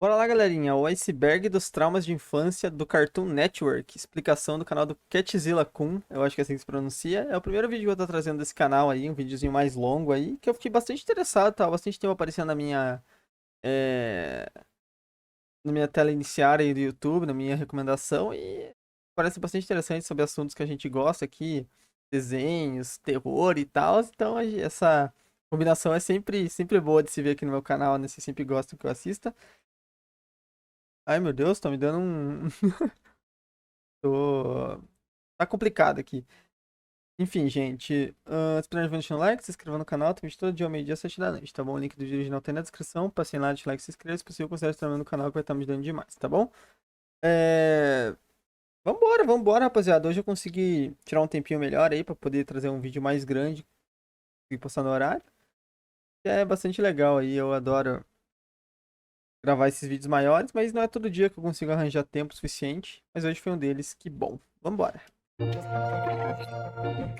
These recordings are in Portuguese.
Bora lá, galerinha. O iceberg dos traumas de infância do Cartoon Network. Explicação do canal do Catzilla Kun. Eu acho que é assim que se pronuncia. É o primeiro vídeo que eu tô trazendo desse canal aí, um videozinho mais longo aí, que eu fiquei bastante interessado, tá? Bastante tempo aparecendo eh, na minha tela iniciar aí do YouTube, na minha recomendação, e parece bastante interessante sobre assuntos que a gente gosta aqui, desenhos, terror e tal. Então essa combinação é sempre boa de se ver aqui no meu canal, né? Vocês sempre gostam que eu assista. Ai, meu Deus, tá me dando um. Tô. Tá complicado aqui. Enfim, gente. Esperando deixar um like, se inscreva no canal. Tem vídeo todo dia ao meio-dia, 7 da noite, tá bom? O link do vídeo original tem na descrição. Passem lá, deixa o like, se inscreva. Se possível, considere se inscrever no canal que vai estar me ajudando demais, tá bom? É... Vambora, rapaziada. Hoje eu consegui tirar um tempinho melhor aí pra poder trazer um vídeo mais grande e postar no horário. Que é bastante legal aí. Eu adoro gravar esses vídeos maiores, mas não é todo dia que eu consigo arranjar tempo suficiente. Mas hoje foi um deles, que bom. Vambora. E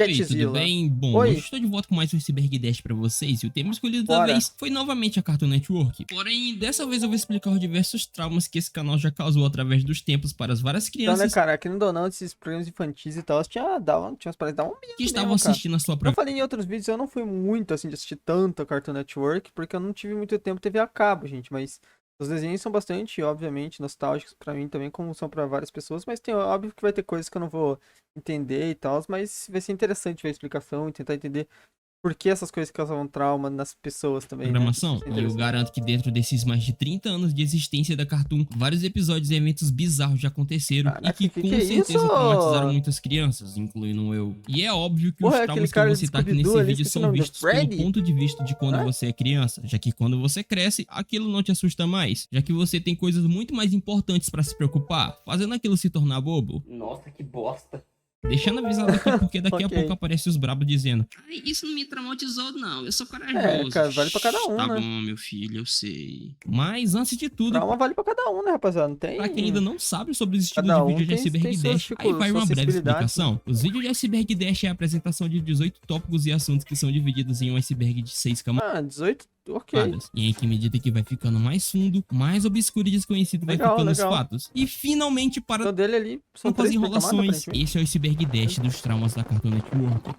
aí, tudo Catzilla. bem? Bom, hoje Oi, estou de volta com mais um Iceberg Dash pra vocês e o tema escolhido da bora. vez foi novamente a Cartoon Network. Porém, dessa vez eu vou explicar os diversos traumas que esse canal já causou através dos tempos para as várias Então, né, crianças cara, querendo ou não, esses programas infantis e tal, tinha uns parece dar um medo que estavam mesmo, cara. assistindo a sua Eu própria. falei em outros vídeos, eu não fui muito, assim, de assistir tanto a Cartoon Network, porque eu não tive muito tempo TV a cabo, gente, mas os desenhos são bastante, obviamente, nostálgicos pra mim também, como são pra várias pessoas, mas tem, óbvio que vai ter coisas que eu não vou entender e tal, mas vai ser interessante ver a explicação e tentar entender por que essas coisas causam trauma nas pessoas também, né? Isso vai Programação, ser e eu interessante. garanto que dentro desses mais de 30 anos de existência da Cartoon, vários episódios e eventos bizarros já aconteceram e Caraca, que que com é isso? certeza traumatizaram muitas crianças, incluindo eu. E é óbvio que Porra, os é aquele traumas que eu cara vou do citar aqui Scooby-Doo nesse ali, vídeo esqueci o são nome do vistos pelo Freddy? ponto de vista de quando Hã? você é criança, já que quando você cresce, aquilo não te assusta mais, já que você tem coisas muito mais importantes pra se preocupar, fazendo aquilo se tornar bobo. Nossa, que bosta. Deixando avisado aqui porque daqui a pouco Ok. aparece os brabos dizendo: Ai, isso não me traumatizou não, eu sou É, corajoso. cara, vale pra cada um, Tá né? bom, meu filho, eu sei. Mas antes de tudo, Trauma vale pra cada um, né, rapaziada? Não pra quem ainda tem. não sabe sobre os estilos de Cada um vídeo de tem Iceberg Dash, aí vai suas uma breve sensibilidades, né? explicação. Os vídeos de Iceberg Dash é a apresentação de 18 tópicos e assuntos que são divididos em um iceberg de 6 camadas. Ah, 18? Ok. E em que medida que vai ficando mais fundo, mais obscuro e desconhecido vai Legal, ficando os legal. fatos. E finalmente, para Então dele ali são tantas 3 por camada, enrolações, aparentemente. esse é o Iceberg Dash dos traumas da Cartoon Network.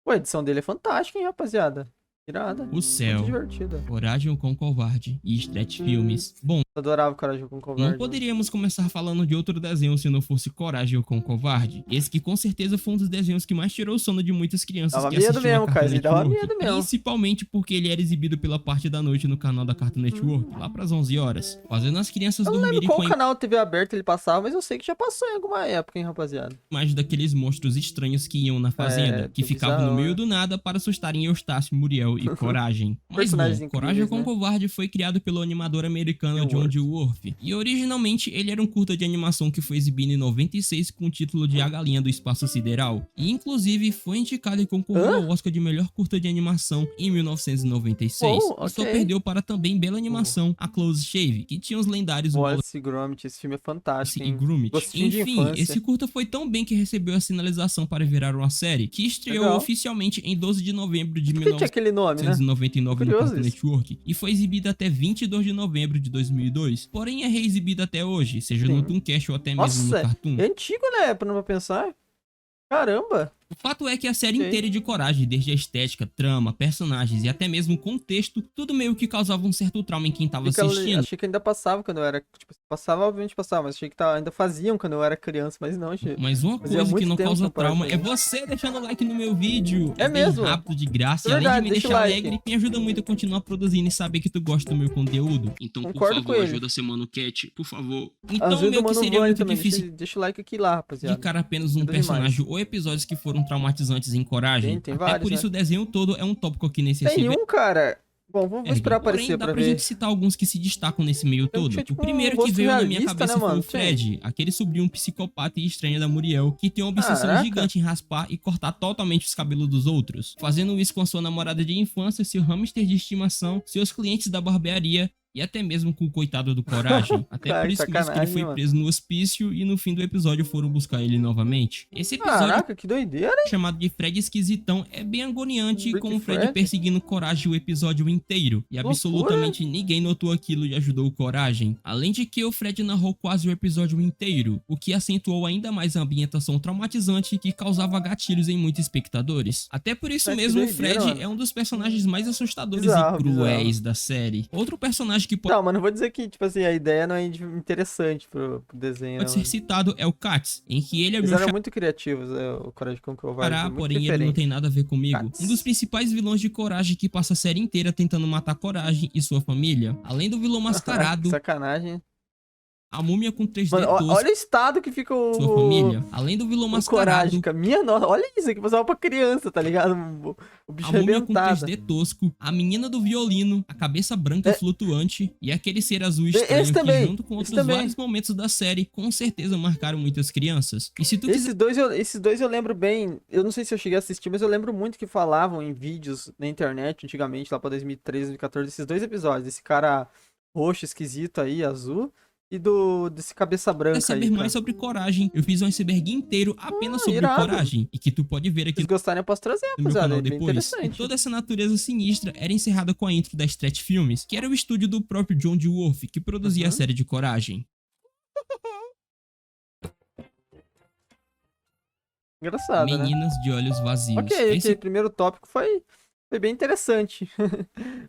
Pô, a edição dele é fantástica, hein, rapaziada? Irada. O Muito Céu, divertida. Coragem com o Covarde e Stretch Filmes. Bom, Adorava Coragem com Covarde. não Mano. poderíamos começar falando de outro desenho se não fosse Coragem com o Covarde. Esse que com certeza foi um dos desenhos que mais tirou o sono de muitas crianças Dava que medo assistiam a mesmo, Cartoon cara. Ele dava Network. medo mesmo. Principalmente porque ele era exibido pela parte da noite no canal da Cartoon Network, lá pras 11 horas, fazendo as crianças Eu não lembro dormirem qual com a canal TV aberta ele passava, mas eu sei que já passou em alguma época, hein, rapaziada. imagem daqueles monstros estranhos que iam na fazenda, que ficavam no bizarro, meio né? do nada para assustarem Eustácio, Muriel e Coragem. Mas bom, Personagens Coragem incríveis, com o né? Covarde foi criado pelo animador americano John D. Worth, e originalmente ele era um curta de animação que foi exibido em 96 com o título de A Galinha do Espaço Sideral, e inclusive foi indicado e concorreu ao Oscar de melhor curta de animação em 1996, e só Ok. perdeu para também bela animação, A Close Shave, que tinha os lendários Wallace e Gromit, esse filme é fantástico, e hein? Gromit. Gostinho de Enfim, infância. esse curta foi tão bem que recebeu a sinalização para virar uma série, que estreou Legal. oficialmente em 12 de novembro de Por que tinha aquele nome, né? 1999 no Curioso Cartoon isso. Network e foi exibida até 22 de novembro de 2002, porém é reexibida até hoje, seja no Sim. Tooncast ou até mesmo no Nossa, Cartoon. é antigo, né? Pra não pensar. Caramba. O fato é que a série Ok. inteira é de Coragem, desde a estética, trama, personagens e até mesmo o contexto, tudo meio que causava um certo trauma em quem tava assistindo. Achei que ainda passava quando eu era. Tipo, passava, obviamente passava, mas achei que ainda faziam quando eu era criança, mas não, achei. Mas uma Fazia coisa que muito não tempo causa que eu parava trauma com é isso. você deixando o like no meu vídeo. É bem mesmo? rápido, de graça, É e além de verdade, me deixa o deixar like. alegre, me ajuda muito a continuar produzindo e saber que tu gosta do meu conteúdo. Então, Concordo por com favor, ele. ajuda a ser Mano Cat, por favor. Então, Ajuda o meio que Mano seria Vani muito também. difícil Deixa o like aqui lá, rapaziada. indicar apenas um Ajuda personagem demais. ou episódios que foram traumatizantes em Coragem. Tem Até vários, por isso né? o desenho todo é um tópico aqui nesse Tem SB. um, cara. Bom, vou esperar aparecer Porém, dá pra pra gente ver. citar alguns que se destacam nesse meio Tem um que todo. tinha, tipo, O primeiro um que rosto veio na minha realista, cabeça né, foi mano? o Fred, aquele sobrinho psicopata e estranho da Muriel, que tem uma obsessão Caraca. gigante em raspar e cortar totalmente os cabelos dos outros, fazendo isso com a sua namorada de infância, seu hamster de estimação, seus clientes da barbearia e até mesmo com o coitado do Coragem. Até Cara, por isso mesmo que ele foi mano. preso no hospício e no fim do episódio foram buscar ele novamente. Esse episódio, Caraca, que doideira, hein? chamado de Fred Esquisitão, é bem agoniante, Rick com o Fred Fred? perseguindo Coragem o episódio inteiro. E absolutamente ninguém notou aquilo e ajudou o Coragem. Além de que o Fred narrou quase o episódio inteiro, o que acentuou ainda mais a ambientação traumatizante que causava gatilhos em muitos espectadores. Até por isso Que mesmo, o doideira, Fred mano. é um dos personagens mais assustadores Bizarro, e cruéis da série. Outro personagem que pode Não, mas não vou dizer que, tipo assim, a ideia não é interessante pro desenho, pode né, ser mano? citado é o Katz, em que ele é Eles meu eram muito criativos, o Coragem com o Covarde. xará, Muito porém ele não tem nada a ver comigo. Katz. Um dos principais vilões de Coragem que passa a série inteira tentando matar Coragem e sua família. Além do vilão mascarado, Sacanagem. a múmia com 3D Mano, tosco, olha o estado que fica sua família. Além do vilão o mascarado, Coragem, cara. Minha nossa, olha isso aqui, passava pra criança, tá ligado? O bicho a múmia com arrebentado. 3D tosco, a menina do violino, a cabeça branca flutuante e aquele ser azul estranho esse que, também, junto com esse outros também. vários momentos da série, com certeza marcaram muitas crianças. E se tu quiser Esses dois eu lembro bem. Eu não sei se eu cheguei a assistir, mas eu lembro muito que falavam em vídeos na internet, antigamente, lá pra 2013, 2014, esses dois episódios. Esse cara roxo, esquisito aí, azul. E desse cabeça branca saber aí, mais cara. sobre Coragem, eu fiz um iceberg inteiro apenas sobre irado. Coragem. E que tu pode ver aqui Se gostarem, eu posso trazer, no meu rapaziada. canal É bem depois. E interessante. toda essa natureza sinistra era encerrada com a intro da Stretch Filmes, que era o estúdio do próprio John D. Wolfe, que produzia a série de Coragem. Engraçado, né? Meninas de Olhos Vazios. Ok, Esse primeiro tópico foi bem interessante.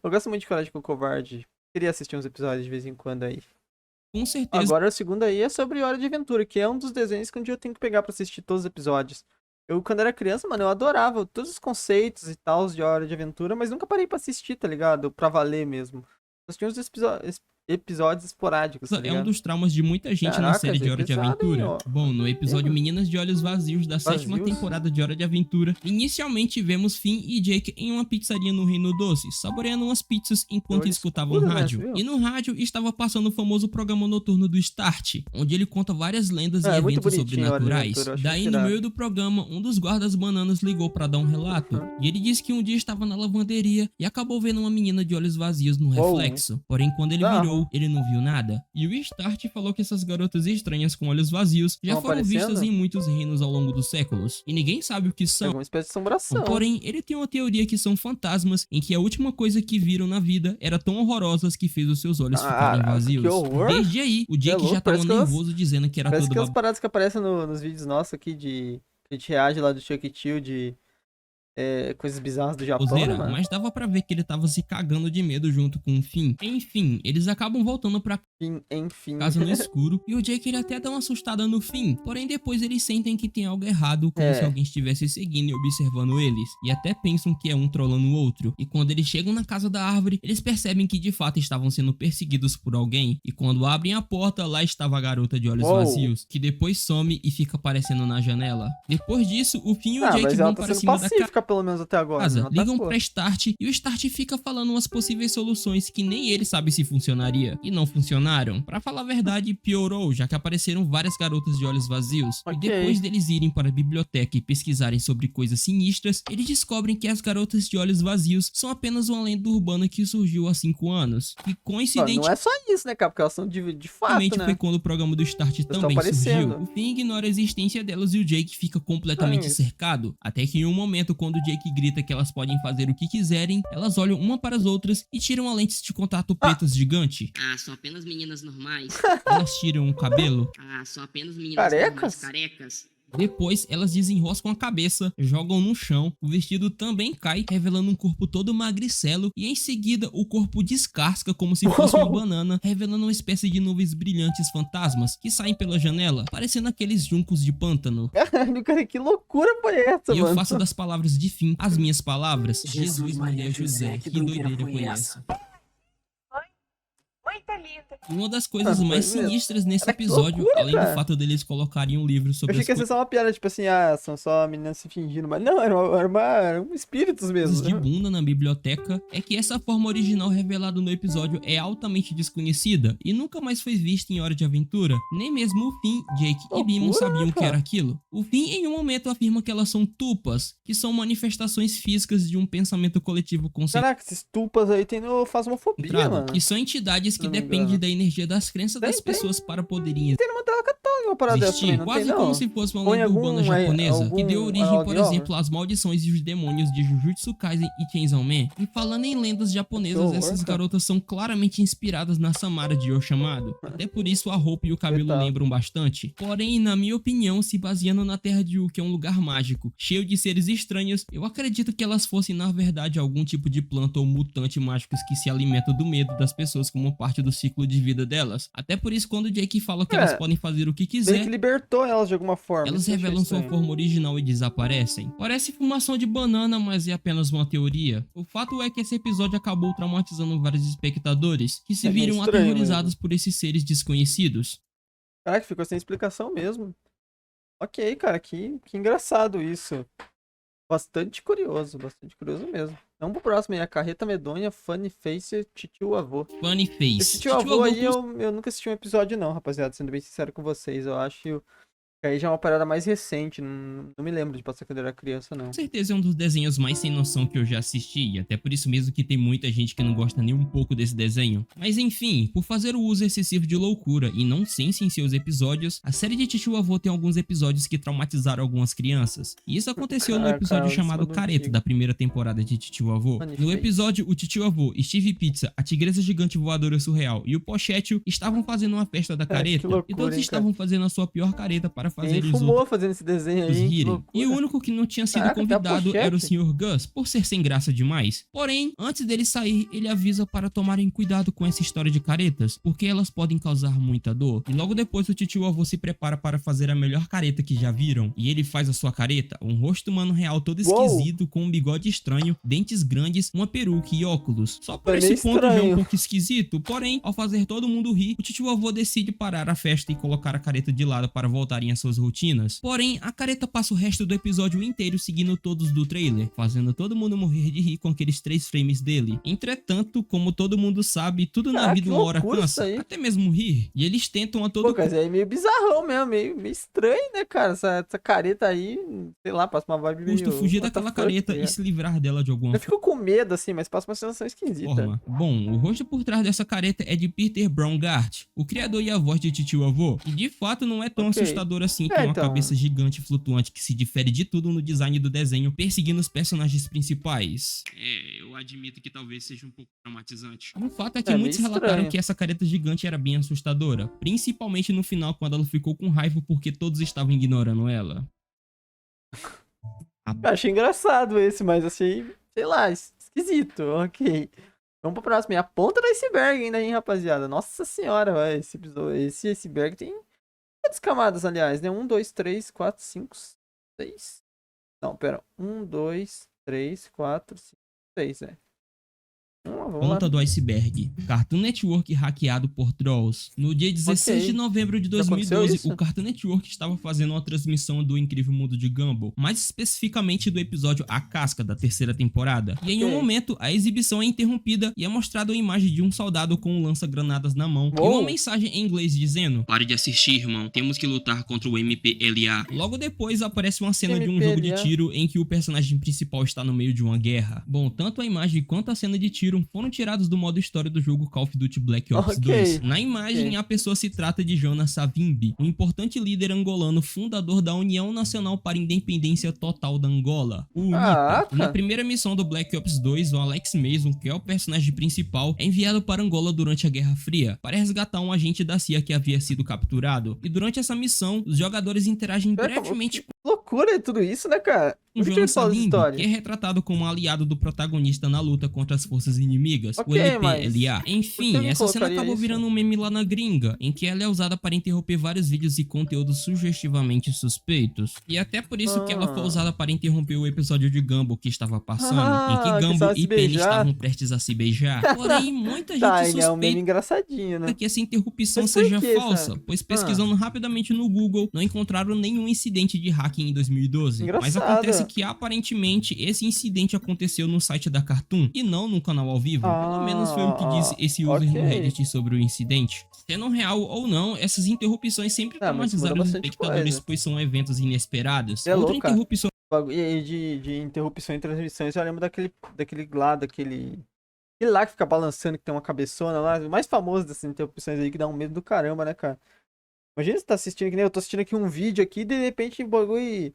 Eu gosto muito de Coragem com o Covarde. Queria assistir uns episódios de vez em quando aí. com certeza Agora o segundo aí é sobre Hora de Aventura, que é um dos desenhos que um dia eu tenho que pegar pra assistir todos os episódios. Eu, quando era criança, mano, eu adorava todos os conceitos e tal de Hora de Aventura, mas nunca parei pra assistir, tá ligado? Pra valer mesmo. Eu assisti uns episódios esporádicos, tá é um ligado? dos traumas de muita gente na Caraca, série de Hora de pesado, hein, Aventura. ó. Bom, no episódio Meninas de Olhos Vazios da sétima Vazios? temporada de Hora de Aventura, inicialmente vemos Finn e Jake em uma pizzaria no Reino Doce, saboreando umas pizzas enquanto Olho escutavam escuro, né, rádio. você viu? E no rádio estava passando o famoso programa noturno do Start, onde ele conta várias lendas e É muito eventos bonitinho a Hora de sobrenaturais. Aventura, eu acho Daí, muito no irado. meio do programa, um dos guardas bananas ligou pra dar um relato, e ele disse que um dia estava na lavanderia e acabou vendo uma menina de olhos vazios no Uou. reflexo. Porém, quando ele Bizarro. virou, ele não viu nada. E o Start falou que essas garotas estranhas com olhos vazios já Tão foram aparecendo? vistas em muitos reinos ao longo dos séculos. E ninguém sabe o que são. Alguma espécie de assombração. Porém, ele tem uma teoria que são fantasmas, em que a última coisa que viram na vida era tão horrorosas que fez os seus olhos ficarem Caraca, vazios. que horror. Desde aí, o Jake louco, já tava parece que elas- nervoso dizendo que era Parece tudo que as paradas que aparecem nos vídeos nossos aqui de... Que a gente reage lá do Chuck E. Chew de... coisas bizarras do Japão, baboseira, né, mano? mas dava pra ver que ele tava se cagando de medo junto com o Finn. Enfim, eles acabam voltando pra Enfim. casa no escuro, e o Jake ele até dá uma assustada no fim, porém depois eles sentem que tem algo errado, como se alguém estivesse seguindo e observando eles, e até pensam que é um trollando o outro, e quando eles chegam na casa da árvore, eles percebem que de fato estavam sendo perseguidos por alguém, e quando abrem a porta, lá estava a garota de olhos Uou. vazios, que depois some e fica aparecendo na janela. Depois disso, o Finn e o Ah, Jake mas vão ela tá para sendo cima da casa, pacífica, pelo menos até agora. Não ligam atacou. pra Start e o Start fica falando umas possíveis soluções que nem ele sabe se funcionaria, e não funcionaram. Pra falar a verdade, piorou, já que apareceram várias garotas de olhos vazios. Ok. E depois deles irem para a biblioteca e pesquisarem sobre coisas sinistras, eles descobrem que as garotas de olhos vazios são apenas uma lenda urbana que surgiu há 5 anos. E Ó, coincidentemente, não é só isso, né, cara? Porque elas são de fato, realmente né? foi quando o programa do Start estão também aparecendo. surgiu. O Finn ignora a existência delas e o Jake fica completamente isso. cercado. Até que em um momento, quando o Jake grita que elas podem fazer o que quiserem, elas olham uma para as outras e tiram a lente de contato pretas gigante. Ah, são apenas meninas normais. Elas tiram o cabelo. Ah, são apenas meninas Carecas? normais carecas. Depois, elas desenroscam a cabeça, jogam no chão, o vestido também cai, revelando um corpo todo magricelo, e em seguida o corpo descasca como se fosse uma banana, revelando uma espécie de nuvens brilhantes fantasmas que saem pela janela, parecendo aqueles juncos de pântano. Caralho, cara, que loucura foi essa, E mano? eu faço das palavras de Fim as minhas palavras. Jesus, Maria, José, que doideira foi essa? Mãe, linda. E uma das coisas Ah, mais foi mesmo. sinistras nesse Cara, que episódio, loucura, além do cara. fato deles colocarem um livro Eu sobre achei as que ia ser só uma piada, tipo assim, são só meninas se fingindo, mas não, eram espíritos coisas mesmo. de bunda na biblioteca, é que essa forma original revelada no episódio é altamente desconhecida e nunca mais foi vista em Hora de Aventura. Nem mesmo o Finn, Jake e Beemon Loucura, sabiam o que cara. era aquilo. O Finn em um momento afirma que elas são tupas, que são manifestações físicas de um pensamento coletivo Caraca, esses tupas aí tem no Phasmophobia, concentrado, mano. que são entidades Se que não me dependem engano. da energia das crenças das Tem. pessoas para poderem Tem no Mandala Católica uma parada dessa também, existir, não quase tem, como não? se fosse uma Ou em lenda urbana japonesa, que deu origem, por log exemplo, às maldições e os demônios de Jujutsu Kaisen e Chainsaw Man. E falando em lendas japonesas, horror, essas cara. garotas são claramente inspiradas na Samara de Yoshamado. Até por isso a roupa e o cabelo Coitado. lembram bastante. Porém, na minha opinião, se baseando na Terra de U, que é um lugar mágico, cheio de seres estranhos, eu acredito que elas fossem na verdade algum tipo de planta ou mutante mágicos que se alimentam do medo das pessoas como parte do ciclo de vida delas. Até por isso, quando o Jake fala que elas podem fazer o que Meio quiser, que libertou elas de alguma forma. elas isso eu achei revelam sua estranho. forma original e desaparecem. Parece fumação de banana, mas é apenas uma teoria. O fato é que esse episódio acabou traumatizando vários espectadores, que se É meio viram estranho aterrorizados por esses seres desconhecidos. Caraca, ficou sem explicação mesmo. Ok, cara, que engraçado isso. Bastante curioso mesmo. Vamos pro próximo aí, a Carreta Medonha, Funny Face, Titio Avô. Funny Face. Esse Tio Avô aí eu nunca assisti um episódio não, rapaziada, sendo bem sincero com vocês. Eu acho que aí já é uma parada mais recente, não me lembro de passar quando eu era criança, não. Com certeza é um dos desenhos mais sem noção que eu já assisti, e até por isso mesmo que tem muita gente que não gosta nem um pouco desse desenho. Mas enfim, por fazer o uso excessivo de loucura e nonsense em seus episódios, a série de Titio Avô tem alguns episódios que traumatizaram algumas crianças. E isso aconteceu no episódio chamado Careta, da primeira temporada de Titio Avô. No episódio, o Titio Avô, Steve Pizza, a tigresa gigante voadora surreal e o Pochete estavam fazendo uma festa da careta, e todos estavam fazendo a sua pior careta para fazer Quem eles fumou fazendo esse desenho aí, hein? Que rirem. loucura. E o único que não tinha sido Caraca, até a convidado era o Pochete. Sr. Gus, por ser sem graça demais. Porém, antes dele sair, ele avisa para tomarem cuidado com essa história de caretas, porque elas podem causar muita dor. E logo depois o titio avô se prepara para fazer a melhor careta que já viram, e ele faz a sua careta, um rosto humano real todo esquisito, com um bigode estranho, dentes grandes, uma peruca e óculos. Só por É esse meio ponto já é um estranho. pouco esquisito, porém, ao fazer todo mundo rir, o titio avô decide parar a festa e colocar a careta de lado para voltarem às suas rotinas. Porém, a careta passa o resto do episódio inteiro seguindo todos do trailer, fazendo todo mundo morrer de rir com aqueles 3 frames dele. Entretanto, como todo mundo sabe, tudo na Ah, vida que uma hora loucura isso cansa, aí. até mesmo rir. E eles tentam a todo Pô, cara, isso aí é meio bizarrão mesmo, meio estranho, né, cara? Essa careta aí, sei lá, passa uma vibe meio... custo fugir what the daquela fuck, careta tá e se livrar dela de alguma Eu fico com medo, assim, mas passa uma sensação esquisita. forma. Bom, o rosto por trás dessa careta é de Peter Braungart, o criador e a voz de Titio Avô, e de fato não é tão Ok. assustador assim, com uma Então. cabeça gigante flutuante que se difere de tudo no design do desenho, perseguindo os personagens principais. Eu admito que talvez seja um pouco traumatizante. O fato é que É, meio muitos relataram estranho. que essa careta gigante era bem assustadora, principalmente no final quando ela ficou com raiva porque todos estavam ignorando ela. Eu achei engraçado esse, mas achei, sei lá, esquisito, ok. Vamos pro próximo, e a ponta do iceberg ainda, hein, rapaziada. Nossa senhora, velho, esse episódio, esse iceberg tem quantas camadas, aliás, né? 1, 2, 3, 4, 5, 6. Não, pera. 1, 2, 3, 4, 5, 6, é. Vamos lá. Ponta do iceberg. Cartoon Network hackeado por trolls. No dia 16 de novembro de Já aconteceu 2012, isso? o Cartoon Network estava fazendo uma transmissão do Incrível Mundo de Gumball, mais especificamente do episódio A Casca, da terceira temporada. E em um Ok. momento, a exibição é interrompida e é mostrada uma imagem de um soldado com um lança-granadas na mão e Uou. uma mensagem em inglês dizendo: "Pare de assistir, irmão. Temos que lutar contra o MPLA." Logo depois, aparece uma cena de um jogo de MPLA. tiro em que o personagem principal está no meio de uma guerra. Bom, tanto a imagem quanto a cena de tiro foram tirados do modo história do jogo Call of Duty Black Ops Ok. 2. Na imagem, Ok. a pessoa se trata de Jonas Savimbi, um importante líder angolano fundador da União Nacional para a Independência Total da Angola, o UNITA. Ah, tá. Na primeira missão do Black Ops 2, o Alex Mason, que é o personagem principal, é enviado para Angola durante a Guerra Fria para resgatar um agente da CIA que havia sido capturado. E durante essa missão, os jogadores interagem Caraca, brevemente que loucura tudo isso, né, cara? Um que Jonas fala dessa Savimbi, história? que é retratado como aliado do protagonista na luta contra as forças inimigas, o Ok, mas MPLA. por que Enfim, alguém essa cena colocaria acabou isso? virando um meme lá na gringa, em que ela é usada para interromper vários vídeos e conteúdos sugestivamente suspeitos. E até por isso que ela foi Ah, usada para interromper o episódio de Gumball que estava passando, em que que Gumball sabe se e Penny beijar. estavam prestes a se beijar. Porém, muita Tá, gente ele é um meme suspeita engraçadinho, né? que essa interrupção Mas por seja que essa? falsa, pois Ah, pesquisando rapidamente no Google não encontraram nenhum incidente de hacking em 2012. Mas acontece engraçado. que aparentemente esse incidente aconteceu no site da Cartoon e não no canal ao vivo. Pelo menos foi o que disse esse user no Ok. Reddit sobre o incidente. Sendo real ou não, essas interrupções sempre Ah, mas isso muda traumatizaram os bastante espectadores, coisa. pois são eventos inesperados. É Outra louco, cara. interrupção E de interrupção em transmissões, eu lembro daquele lá, aquele lá que fica balançando, que tem uma cabeçona lá. O mais famoso dessas interrupções aí, que dá um medo do caramba, né, cara? Imagina você tá assistindo, que nem eu tô assistindo aqui um vídeo aqui, e de repente o bagulho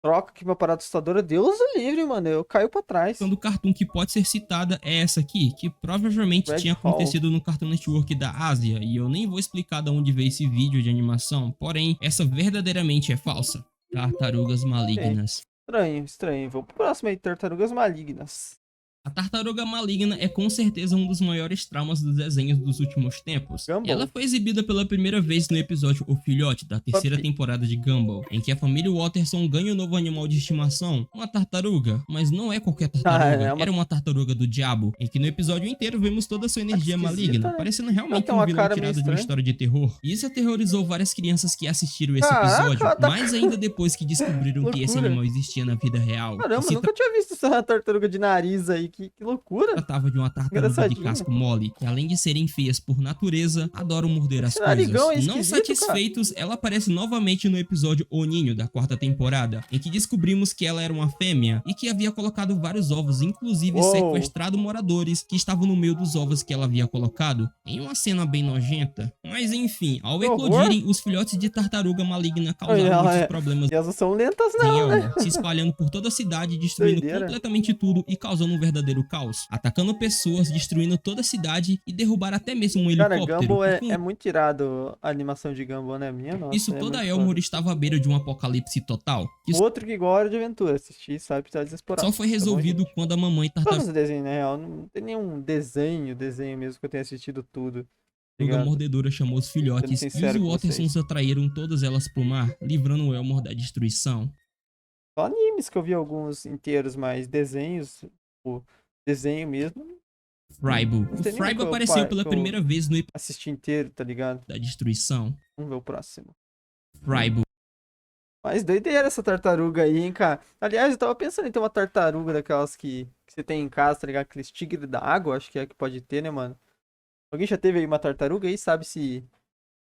troca aqui pra parada assustadora. Deus o livre, mano. Eu caio pra trás. do Cartoon que pode ser citada é essa aqui, que provavelmente Red tinha Hall. acontecido no Cartoon Network da Ásia, e eu nem vou explicar de onde veio esse vídeo de animação, porém, essa verdadeiramente é falsa. Tartarugas malignas. Estranho, estranho. Vamos pro próximo aí, Tartarugas Malignas. A tartaruga maligna é com certeza um dos maiores traumas dos desenhos dos últimos tempos. Gumball. Ela foi exibida pela primeira vez no episódio O Filhote, da terceira Puppy. temporada de Gumball, em que a família Watterson ganha um novo animal de estimação, uma tartaruga. Mas não é qualquer tartaruga, é uma- era uma tartaruga do diabo, em que no episódio inteiro vemos toda a sua energia esquisita, maligna, né? parecendo Ela realmente tem um uma vilão cara meio tirado de uma estranha. história de terror. E isso aterrorizou várias crianças que assistiram esse Caraca, episódio, ela tá- mais ainda depois que descobriram que esse Loucura. animal existia na vida real. E Caramba, se nunca tinha visto essa tartaruga de nariz aí. Que loucura. tratava de uma tartaruga de Engraçadinho. casco mole, que além de serem feias por natureza, adoram morder as Esse narigão coisas. é Não esquisito, satisfeitos, ela aparece novamente no episódio O Ninho, da quarta temporada, em que descobrimos que ela era uma fêmea e que havia colocado vários ovos, inclusive Uou. sequestrado moradores que estavam no meio dos ovos que ela havia colocado, em uma cena bem nojenta. Mas enfim, ao Que eclodirem, os filhotes de tartaruga maligna causaram Olha, muitos é. problemas E elas não são lentas, em não, né? Elmore, se espalhando por toda a cidade, destruindo Doideira. completamente tudo e causando um verdadeiro caos, atacando pessoas, destruindo toda a cidade e derrubar até mesmo um Cara, helicóptero. Gumball E com é muito irado a animação de Gumball, né? Minha nossa. isso, é toda muito Elmore foda. estava à beira de um apocalipse total, que Outro que gosta de aventura, assistir, sabe, tá desesperado. só foi resolvido quando a mamãe Todos tartaruga os desenhos, na real, não tem nenhum desenho mesmo que eu tenha assistido tudo. tá ligado? mordedora chamou os filhotes Sendo e sincero os com Wattersons vocês. atraíram todas elas pro mar, livrando o Elmore da destruição. Só animes que eu vi alguns inteiros, mas desenhos, o desenho mesmo, Frybo. Não O tem nem Frybo como eu apareceu pela que eu- primeira vez no episódio assisti inteiro, tá ligado? da destruição. Vamos ver o próximo. Frybo. Mas doideira essa tartaruga aí, hein, cara. Aliás, eu tava pensando em ter uma tartaruga daquelas que você tem em casa, tá ligado? Aqueles tigres da água, acho que é que pode ter, né, mano? Alguém já teve aí uma tartaruga aí, sabe se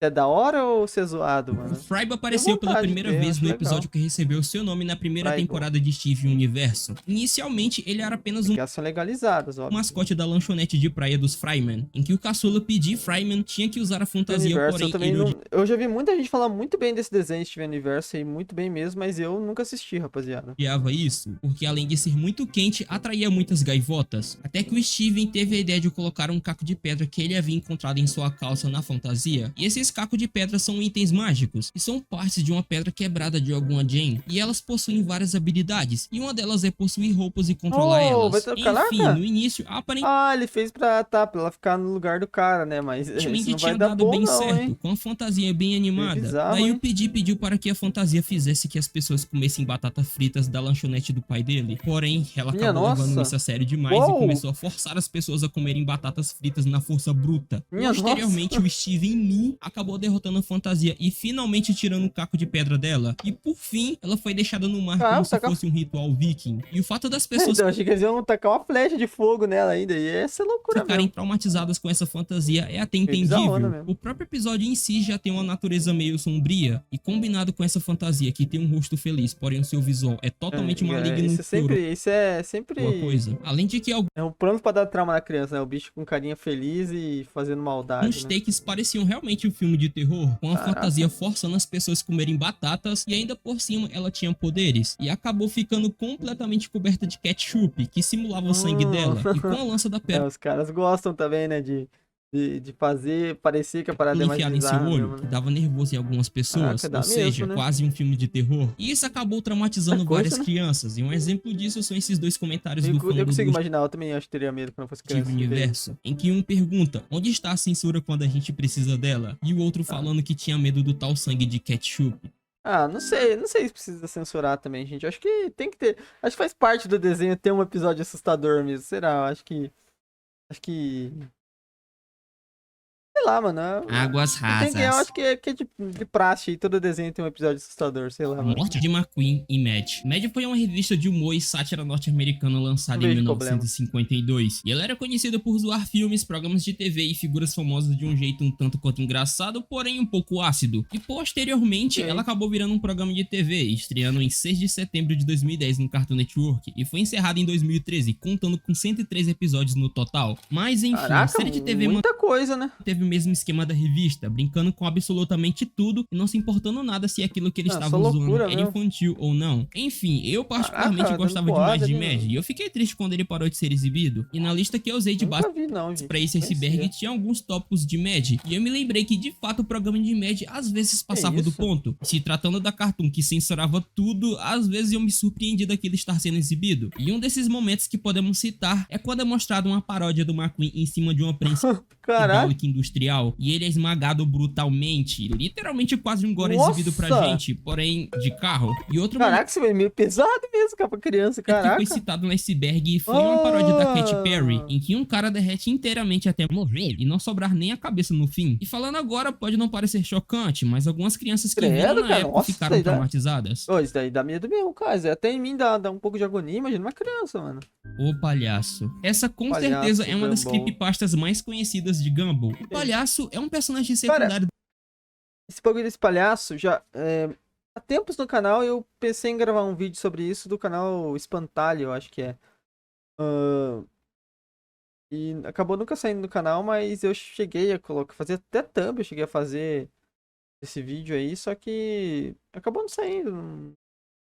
é da hora ou se é zoado, O mano? Frybo apareceu pela vontade de primeira ter, vez acho no legal. episódio que recebeu seu nome na primeira Frybo. temporada de Steven Universo. Inicialmente, ele era apenas um Porque elas são legalizadas, óbvio. mascote da lanchonete de praia dos Fryman, em que o caçula P.D. Fryman tinha que usar a fantasia, Universo, porém eu também ele não... Eu já vi muita gente falar muito bem desse desenho, Steven Universo, e muito bem mesmo, mas eu nunca assisti, rapaziada. odiava isso, porque além de ser muito quente, atraía muitas gaivotas. Até que o Steven teve a ideia de colocar um caco de pedra que ele havia encontrado em sua calça na fantasia. E esses cacos de pedra são itens mágicos, e são partes de uma pedra quebrada de alguma Jane, e elas possuem várias habilidades, e uma delas é possuir roupas e controlar Oh, elas. vai trocar lá, Enfim, cara? no início, aparentemente Ah, ele fez pra ela ficar no lugar do cara, né? Mas isso não tinha vai dar dado bom bem não, certo, hein? com a fantasia bem animada. bizarro, Daí hein? o Pedi pediu para que a fantasia fizesse que as pessoas comessem batatas fritas da lanchonete do pai dele. Porém, ela Minha acabou levando nossa. isso a sério demais Uou. e começou a forçar as pessoas a comerem batatas fritas na força bruta. Minha Posteriormente, o Steven nu acabou derrotando a fantasia e finalmente tirando o caco de pedra dela. E por fim, ela foi deixada no mar como se fosse um ritual viking. E o fato das pessoas Então, achei que eles iam tacar uma flecha de fogo nela ainda, e essa é loucura ficarem mesmo. traumatizadas com essa fantasia é até bizarrona entendível. mesmo. O próprio episódio em si já tem uma natureza meio sombria, e combinado com essa fantasia que tem um rosto feliz, porém o seu visual é totalmente maligno, Isso é sempre uma coisa. Além de que é um plano pra dar trauma na criança, né? O bicho com carinha feliz e fazendo maldade, alguns né? takes pareciam realmente um filme de terror, com a Caraca. fantasia forçando as pessoas a comerem batatas, e ainda por cima ela tinha poderes, e acabou ficando completamente coberta de ketchup, que simulava o sangue dela, e com a lança da pedra Os caras gostam também, né, de De fazer parecer que a parada é mais enfiado em seu bizarra olho, mesmo, que né? dava nervoso em algumas pessoas, Caraca, dá ou seja, mesmo, né? quase um filme de terror. E isso acabou traumatizando Coisa, várias né? crianças, e um exemplo disso são esses dois comentários do Eu fandom consigo do imaginar, eu também acho que teria medo quando eu fosse Steven criança de ver isso. Universo, em que um pergunta onde está a censura quando a gente precisa dela, e o outro Ah. falando que tinha medo do tal sangue de ketchup. Ah, não sei se precisa censurar também, gente. Acho que tem que ter. Acho que faz parte do desenho ter um episódio assustador mesmo. Será? Acho que. Sei lá, mano. Águas Eu rasas. acho que é de praxe aí. Todo desenho tem um episódio assustador, sei lá, A mano. Morte de McQueen e Mad. Mad foi uma revista de humor e sátira norte-americana lançada Não em vejo problema. 1952. E ela era conhecida por zoar filmes, programas de TV e figuras famosas de um jeito um tanto quanto engraçado, porém um pouco ácido. E posteriormente, Ok. ela acabou virando um programa de TV, estreando em 6 de setembro de 2010 no Cartoon Network, e foi encerrada em 2013, contando com 103 episódios no total. Mas enfim, a Caraca, série de TV muita coisa, né? teve o mesmo esquema da revista, brincando com absolutamente tudo e não se importando nada se aquilo que eles Ah, só estavam zoando loucura era mesmo. infantil ou não. Enfim, eu particularmente Caraca, dando gostava demais porrada de ali, Mad, mano. e eu fiquei triste quando ele parou de ser exibido. E na lista que eu usei de base Nunca vi, não, gente. pra esse iceberg Conhecia. tinha alguns tópicos de Mad, e eu me lembrei que de fato o programa de Mad às vezes passava do isso? ponto. Se tratando da Cartoon que censurava tudo, às vezes eu me surpreendi daquilo estar sendo exibido. E um desses momentos que podemos citar é quando é mostrado uma paródia do McQueen em cima de uma prensa Caraca. hidráulica industrial e ele é esmagado brutalmente, literalmente quase um gore Nossa! exibido pra gente, porém de carro. E outro momento Caraca, isso é meio pesado mesmo, cara, pra criança. que foi Caraca. citado no iceberg foi uma paródia da Katy Perry, Ah. em que um cara derrete inteiramente até morrer e não sobrar nem a cabeça no fim. E falando agora, pode não parecer chocante, mas algumas crianças que viram Credo, na cara. época Nossa, ficaram isso daí traumatizadas. Ô, isso daí dá medo mesmo, cara. Até em mim dá um pouco de agonia, imagina uma criança, mano. O Palhaço. Essa com Palhaço, certeza é uma das Gumball. creepypastas mais conhecidas de Gumball. O Palhaço é um personagem secundário Esse bagulho desse palhaço já. Há tempos no canal eu pensei em gravar um vídeo sobre isso do canal Espantalho, eu acho que é. Ah, e acabou nunca saindo do canal, mas eu cheguei a colocar. Fazer até thumb, eu cheguei a fazer esse vídeo aí, só que acabou não saindo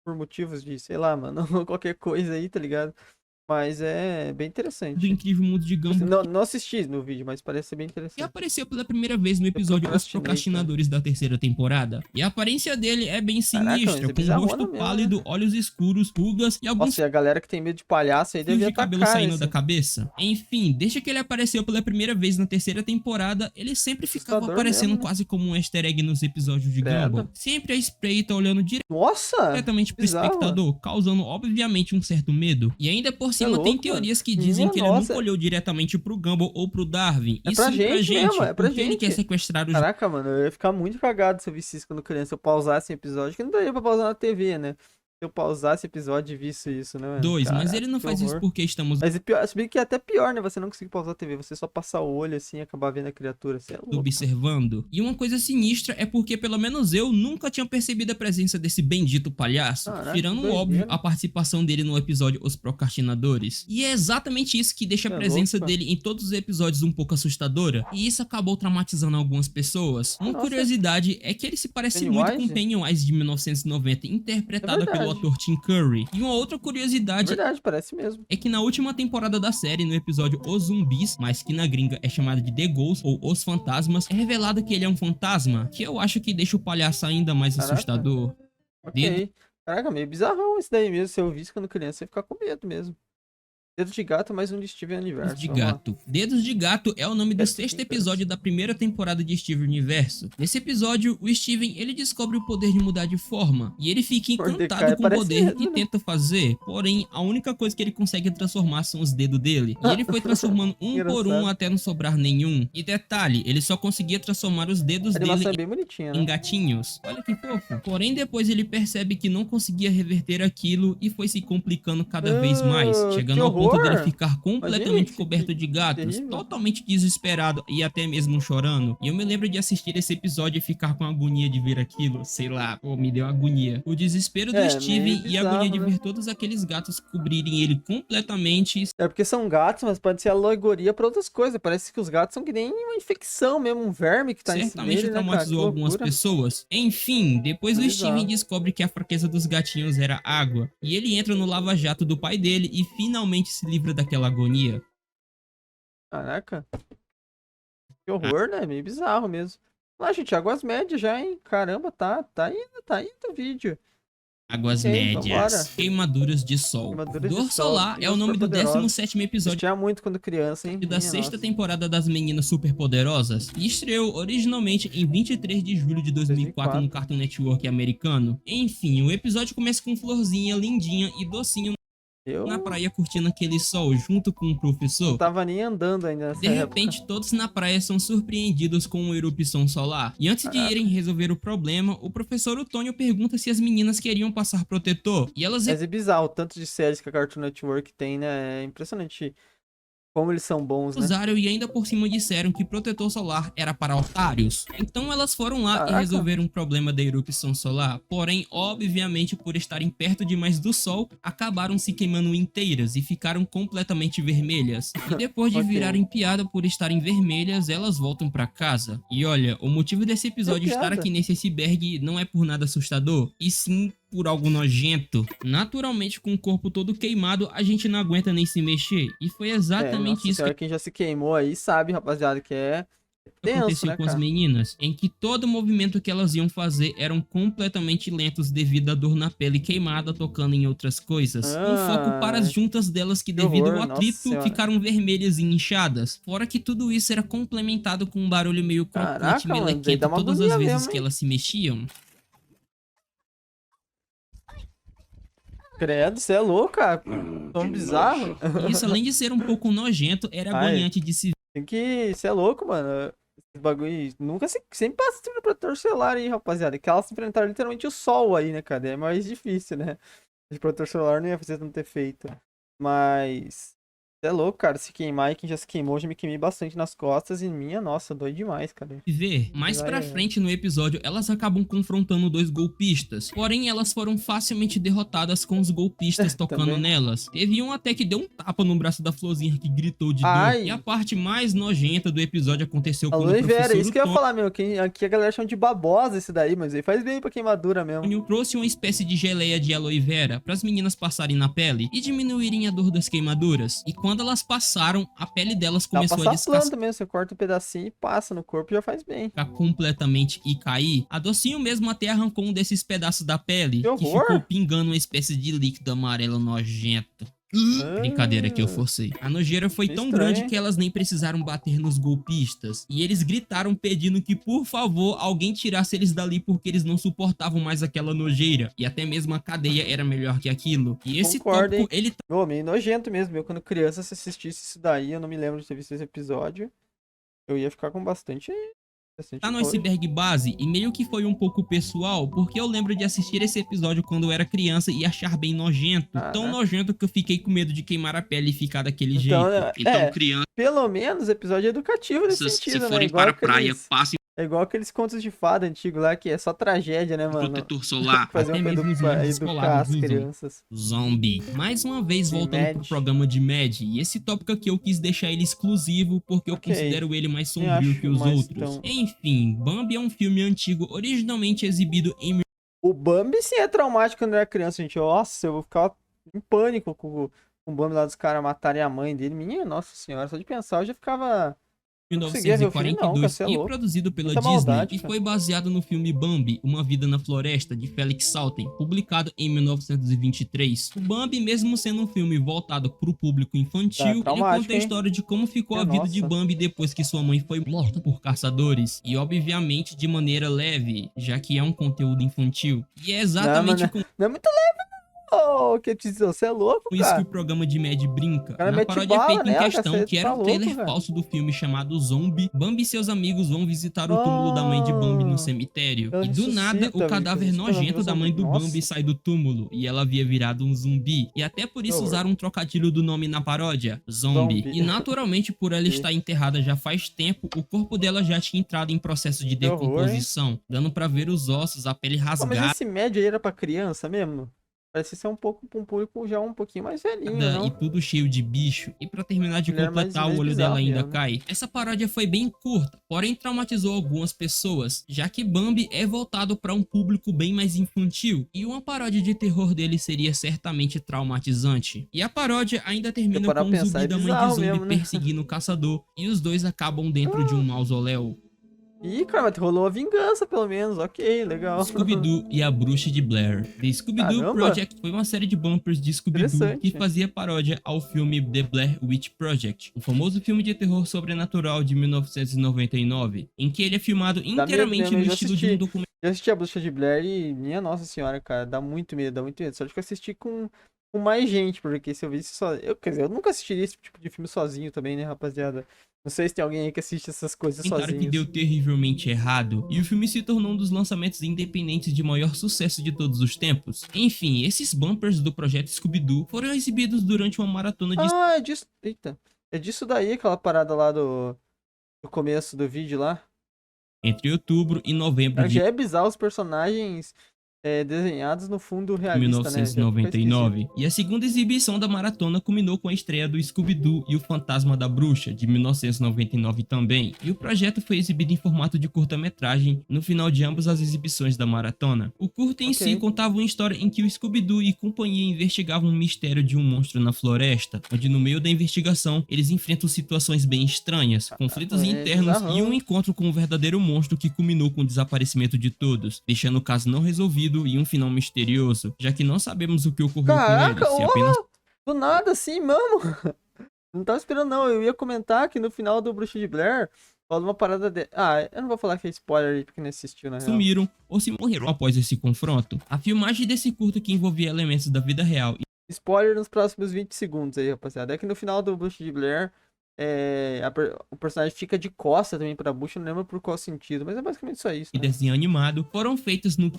por motivos de, sei lá, mano, qualquer coisa aí, tá ligado? Mas é bem do interessante. Incrível Mundo de Gumball Não assisti no vídeo, mas parece ser bem e interessante. apareceu pela primeira vez no episódio Os procrastinei, Procrastinadores da terceira temporada. E a aparência dele é bem Caraca, mas sinistra, é com um bizarrona rosto mesmo, pálido, né? olhos escuros, rugas e alguns Nossa, e a galera que tem medo de palhaço aí fios devia de cabelo atacar saindo esse. da cabeça. Enfim, desde que ele apareceu pela primeira vez na terceira temporada, ele sempre ficava Assustador aparecendo mesmo, né? quase como um easter egg nos episódios de Credo. Gumball. Sempre a espreita olhando Nossa! diretamente pro Bizarro. espectador, causando obviamente um certo medo. E ainda por cima louco, tem mano. teorias que dizem que ele Nossa. nunca olhou diretamente pro Gumball ou pro Darwin. É E pra sim pra gente mesmo, é pra porque ele gente. quer sequestrar os Caraca, mano, eu ia ficar muito cagado se eu visse isso quando criança. Se eu pausasse episódio, que não daria pra pausar na TV, né? Se eu pausasse episódio e visse isso, né, mano? dois, mas Caraca, ele não que faz isso horror. porque estamos Mas é pior, se bem que é até pior, né? Você não conseguir pausar a TV, você só passar o olho assim e acabar vendo a criatura. Você é louco. observando. E uma coisa sinistra é porque pelo menos eu nunca tinha percebido a presença desse bendito palhaço, Caraca, tirando que óbvio doideira. a participação dele no episódio Os Procrastinadores. E é exatamente isso que deixa a É presença louco. dele em todos os episódios um pouco assustadora, e isso acabou traumatizando algumas pessoas. Uma Nossa. curiosidade é que ele se parece muito com Pennywise de 1990, interpretada pelo verdade. ator Tim Curry. E uma outra É curiosidade verdade, parece mesmo. é que na última temporada da série, no episódio Os Zumbis, mas que na gringa é chamado de The Ghost ou Os Fantasmas, é revelado que ele é um fantasma, que eu acho que deixa o palhaço ainda mais Caraca. assustador. Ok. Caraca, meio bizarrão isso daí mesmo. Se eu visse quando criança, eu ia ficar com medo mesmo. Dedo de gato, mais um de Steven Universo. Dedos de Vamos lá. Gato. Dedos de Gato é o nome do Dedos de sexto Gato. episódio da primeira temporada de Steven Universo. Nesse episódio, o Steven ele descobre o poder de mudar de forma, e ele fica Mordecai encantado com o parece poder mesmo, e né? tenta fazer, porém a única coisa que ele consegue transformar são os dedos dele. E ele foi transformando um por um Engraçado. até não sobrar nenhum. E detalhe, ele só conseguia transformar os dedos A dele animação é bem bonitinha, em né? gatinhos. Olha que fofo. Porém, depois ele percebe que não conseguia reverter aquilo e foi se complicando cada vez mais, chegando que ao ponto horror! dele ficar completamente Imagina, coberto de gatos, terrível. totalmente desesperado e até mesmo chorando. E eu me lembro de assistir esse episódio e ficar com agonia de ver aquilo, sei lá, pô, me deu agonia. O desespero do É, Steven meio e a agonia bizarro, de né? ver todos aqueles gatos cobrirem ele completamente. É porque são gatos, mas pode ser alegoria pra outras coisas. Parece que os gatos são que nem uma infecção mesmo, um verme que tá em cima Certamente dele, né, cara? Que traumatizou algumas loucura. pessoas. Enfim, depois o Bizarro. Steven descobre que a fraqueza dos gatinhos era água, e ele entra no lava-jato do pai dele e finalmente se livra daquela agonia. Caraca. Que horror, né? Meio bizarro mesmo. Ah, gente, águas médias já, hein? Caramba, tá indo o vídeo. Águas Ok, médias. vambora. Queimaduras de sol. Queimaduras de Dor sol. Solar é o Meninas nome do Superpoderosas. 17º episódio Assistia muito quando criança, hein? da Minha sexta nossa. temporada das Meninas Superpoderosas e estreou originalmente em 23 de julho de 2004 no Cartoon Network americano. Enfim, o episódio começa com Florzinha lindinha e docinho Eu na praia curtindo aquele sol junto com o professor. não tava nem andando ainda nessa De repente, todos na praia são surpreendidos com uma erupção solar. E antes de irem resolver o problema, o professor Otônio pergunta se as meninas queriam passar protetor. E elas Mas é bizarro, o tanto de séries que a Cartoon Network tem, né? É impressionante como eles são bons, né? usaram e ainda por cima disseram que protetor solar era para otários. Então elas foram lá Caraca. e resolveram o problema da erupção solar. Porém, obviamente, por estarem perto demais do sol, acabaram se queimando inteiras e ficaram completamente vermelhas. E depois de Ok. virarem piada por estarem vermelhas, elas voltam pra casa. E olha, o motivo desse episódio Que estar piada? aqui nesse iceberg não é por nada assustador, e sim por algo nojento. Naturalmente, com o corpo todo queimado, a gente não aguenta nem se mexer. E foi exatamente Nossa isso senhora, quem já se queimou aí sabe, rapaziada, que é que tenso, aconteceu né, com as cara? meninas, em que todo movimento que elas iam fazer eram completamente lentos devido à dor na pele queimada tocando em outras coisas. Um foco para as juntas delas que devido horror, ao nossa atrito senhora. ficaram vermelhas e inchadas. Fora que tudo isso era complementado com um barulho meio crocante Caraca, e mano, daí melequento dá uma todas as agonia vezes mesmo, que hein? elas se mexiam. Credo, você é louco, cara. Tão bizarro. E isso, além de ser um pouco nojento, era Ai. agoniante de se Tem que. Você é louco, mano. Esse bagulho. Nunca se. Sempre passa sempre no protetor solar aí, rapaziada. Que elas enfrentaram literalmente o sol aí, né, cara? É mais difícil, né? De protetor solar não ia fazer tanto efeito. Mas. Você é louco, cara. Se queimar e quem já se queimou, já me queimei bastante nas costas. E minha, nossa, dói demais, cara. ver. Mais pra frente no episódio, elas acabam confrontando dois golpistas. Porém, elas foram facilmente derrotadas com os golpistas tocando Também. nelas. Teve um até que deu um tapa no braço da Florzinha que gritou de dor. Ai. E a parte mais nojenta do episódio aconteceu quando o Aloe vera, professor isso que eu ia falar, meu. Aqui a galera chama de babosa esse daí, mas aí faz bem pra queimadura mesmo. Antônio trouxe uma espécie de geleia de aloe vera para as meninas passarem na pele e diminuírem a dor das queimaduras. E quando elas passaram, a pele delas Dá pra começou a passar descascar planta mesmo, você corta um pedacinho e passa no corpo e já faz bem. completamente e cair. A docinho mesmo até arrancou um desses pedaços da pele, Que que horror! ficou pingando uma espécie de líquido amarelo nojento. Brincadeira que eu forcei. A nojeira foi tão Estranho, grande hein? que elas nem precisaram bater nos golpistas. E eles gritaram pedindo que, por favor, alguém tirasse eles dali porque eles não suportavam mais aquela nojeira. E até mesmo a cadeia era melhor que aquilo. E esse Concordo, tópico, ele Meu, meio nojento mesmo. Eu, quando criança, se assistisse isso daí, eu não me lembro de ter visto esse episódio. Eu ia ficar com bastante tá no nojo. iceberg base e meio que foi um pouco pessoal, porque eu lembro de assistir esse episódio quando eu era criança e achar bem nojento. Tão Caraca. nojento que eu fiquei com medo de queimar a pele e ficar daquele Então, jeito. Então, crianças, pelo menos o episódio é educativo nesse se sentido, né? forem Igual para a praia, aqueles, passem é igual aqueles contos de fada antigos lá, que é só tragédia, né, mano? protetor solar. Fazer Até uma mesmo os pra livros educar escolares as usam. crianças. Zombie. Mais uma vez De voltando Mad. pro programa de Mad. E esse tópico aqui eu quis deixar ele exclusivo porque eu Ok. considero ele mais Nem sombrio acho que os mais outros. tão- Enfim, Bambi é um filme antigo originalmente exibido em O Bambi sim é traumático quando eu era criança, gente. Nossa, eu vou ficar em pânico com o Bambi lá dos caras matarem a mãe dele. Minha nossa senhora, só de pensar eu já ficava. Não conseguia ver o filme, não, cara, 1942 você é e louco. produzido pela Muita Disney maldade, e cara. foi baseado no filme Bambi, Uma Vida na Floresta, de Felix Salten, publicado em 1923. O Bambi, mesmo sendo um filme voltado para o público infantil, ele traumático, conta a hein? história de como ficou a Minha vida de nossa. Bambi depois que sua mãe foi morta por caçadores. E obviamente de maneira leve, já que é um conteúdo infantil. E é exatamente Não, com Não é muito leve, não. Que te dizer, você é louco, isso que cara. o programa de Mad brinca. cara Na mete paródia bala feita em nela, questão, cacete, que era tá um trailer louco, velho. falso do filme chamado Zombie, Bambi e seus amigos vão visitar o túmulo da mãe de Bambi no cemitério. Ela E do nada, ressuscita, o cadáver velho, quando ela nojento vê da o mãe do zumbi. Bambi Nossa. sai do túmulo, e ela havia virado um zumbi. E até por isso horror. usaram um trocadilho do nome na paródia, Zombie. Zombie. E naturalmente, por ela estar enterrada já faz tempo, o corpo dela já tinha entrado em processo de Que horror, hein? decomposição, dando pra ver os ossos, a pele Pô, mas rasgada. esse médio aí era pra criança mesmo? Parece ser um pouco pra um público já um pouquinho mais velhinho, E não? tudo cheio de bicho. E pra terminar de Ele era completar, mais o olho bizarro dela ainda mesmo, né? cai. Essa paródia foi bem curta, porém traumatizou algumas pessoas, já que Bambi é voltado para um público bem mais infantil, e uma paródia de terror dele seria certamente traumatizante. E a paródia ainda termina parar com pra o pensar, zumbi é da mãe de bizarro Zombie mesmo, né? perseguindo o caçador, e os dois acabam dentro de um mausoléu. Ih, cara, mas rolou a vingança, pelo menos. Ok, legal. Scooby-Doo e a Bruxa de Blair. The Scooby-Doo Caramba, Project foi uma série de bumpers de Scooby-Doo que interessante. fazia paródia ao filme The Blair Witch Project, o famoso filme de terror sobrenatural de 1999, em que ele é filmado Dá medo inteiramente mesmo, no eu já estilo de um assisti. documentário Já assisti a Bruxa de Blair e, minha nossa senhora, cara, dá muito medo, dá muito medo. Só de que eu assisti com mais gente, porque se eu visse só. Quer dizer, eu nunca assistiria esse tipo de filme sozinho também, né, rapaziada? Não sei se tem alguém aí que assiste essas coisas que deu sozinhos. terrivelmente errado, e o filme se tornou um dos lançamentos independentes de maior sucesso de todos os tempos. Enfim, esses bumpers do projeto Scooby-Doo foram exibidos durante uma maratona de Ah, é disso. Eita. É disso daí, aquela parada lá do começo do vídeo lá. entre outubro e novembro Cara, de já é bizarro os personagens desenhados no fundo realista, né? Já fica esquisito. 1999, e a segunda exibição da maratona culminou com a estreia do Scooby-Doo e o Fantasma da Bruxa, de 1999 também, e o projeto foi exibido em formato de curta-metragem no final de ambas as exibições da maratona. O curta em si Ok. contava uma história em que o Scooby-Doo e companhia investigavam um mistério de um monstro na floresta, onde no meio da investigação eles enfrentam situações bem estranhas, conflitos É internos e um bizarrão. encontro com um verdadeiro monstro que culminou com o desaparecimento de todos, deixando o caso não resolvido e um final misterioso, já que não sabemos o que ocorreu com ele, Caraca, se apenas do nada assim, mano. Não tava esperando, não. Eu ia comentar que no final do Bruxa de Blair rola uma parada de. Ah, eu não vou falar que é spoiler aí, porque não assistiu, na real. sumiram ou se morreram após esse confronto. A filmagem desse curto, que envolvia elementos da vida real Spoiler nos próximos 20 segundos aí, rapaziada. É que no final do Bruxa de Blair, o personagem fica de costa também pra bucha, não lembro por qual sentido, mas é basicamente só isso, e né? desenho animado foram feitas no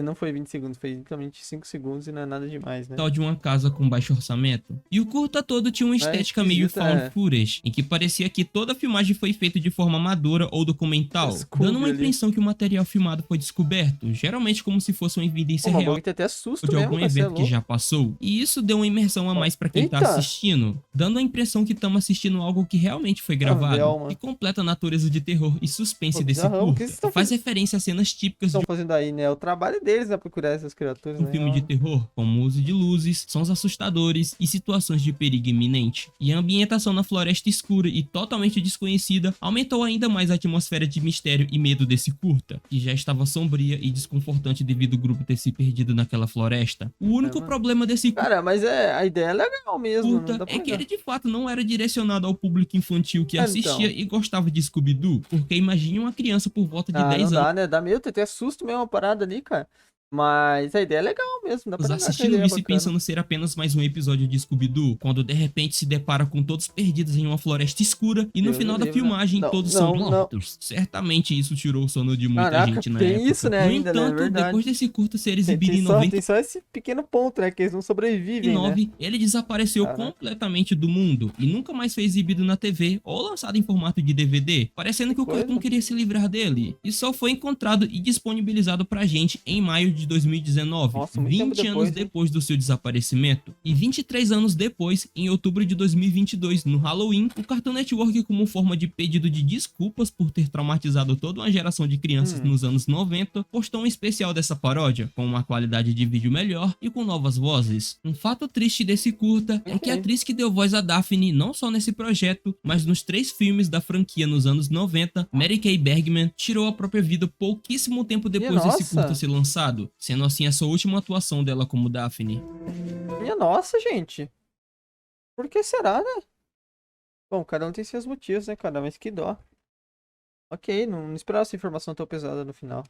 Não foi 20 segundos, foi literalmente 5 segundos e não é nada demais, né? quintal de uma casa com baixo orçamento. E o curta todo tinha uma Mas é estética meio esquisito, found footage, em que parecia que toda a filmagem foi feita de forma amadora ou documental, Scooby dando uma ali. impressão que o material filmado foi descoberto, geralmente como se fosse uma evidência Pô, mas o real bagulho tem até ou susto de mesmo, algum cara, você é evento que louco. já passou. E isso deu uma imersão a mais pra quem tá Eita! assistindo, dando a impressão que estamos assistindo algo que realmente foi Ah, gravado, Velma. e completa a natureza de terror e suspense Pô, desse bizarrão. O que curta. vocês estão Faz referência a cenas típicas de fazendo aí, né? É o trabalho deles, né? Procurar essas criaturas, um na filme de real. terror, como o uso de luzes, sons assustadores e situações de perigo iminente. E a ambientação na floresta escura e totalmente desconhecida aumentou ainda mais a atmosfera de mistério e medo desse curta, que já estava sombria e desconfortante devido ao grupo ter se perdido naquela floresta. O único Mano. problema desse Cara, mas a ideia é legal mesmo, não curta dá pra é que ele negar. de fato não era direcionado ao público infantil que assistia Então. e gostava de Scooby-Doo, porque imagine uma criança por volta de Ah, 10 não anos dá, né? Dá medo, tem até susto mesmo a parada ali, cara. Mas a ideia é legal mesmo, não dá pra negar que a assistindo ideia é isso e bacana. pensando ser apenas mais um episódio de Scooby-Doo, quando de repente se depara com todos perdidos em uma floresta escura e no Deus final me da livre, né? filmagem Não, todos são não, não. mortos. Certamente isso tirou o sono de muita Caraca, gente na tem isso, época. né, No ainda, né? É entanto, verdade. depois desse curta ser Tem, exibido tem em só, tem só esse pequeno ponto, né? Que eles não sobrevivem, né? 99, ele desapareceu Caraca. completamente do mundo e nunca mais foi exibido na TV ou lançado em formato de DVD, parecendo que o Coisa. Cartoon queria se livrar dele. E só foi encontrado e disponibilizado pra gente em maio de 2019, Nossa, muito tempo 20 anos depois, hein? depois do seu desaparecimento. E 23 anos depois, em outubro de 2022, no Halloween, o Cartoon Network, como forma de pedido de desculpas por ter traumatizado toda uma geração de crianças nos anos 90, postou um especial dessa paródia, com uma qualidade de vídeo melhor e com novas vozes. Um fato triste desse curta é que a Ok. atriz que deu voz a Daphne, não só nesse projeto, mas nos 3 filmes da franquia nos anos 90, Mary Kay Bergman, tirou a própria vida pouquíssimo tempo depois desse nossa. curta ser lançado, sendo assim a sua última atuação dela como Daphne. Minha nossa, gente. Por que será, né? Bom, cada um tem seus motivos, né, cara? Mas que dó. Ok, não esperava essa informação tão pesada no final.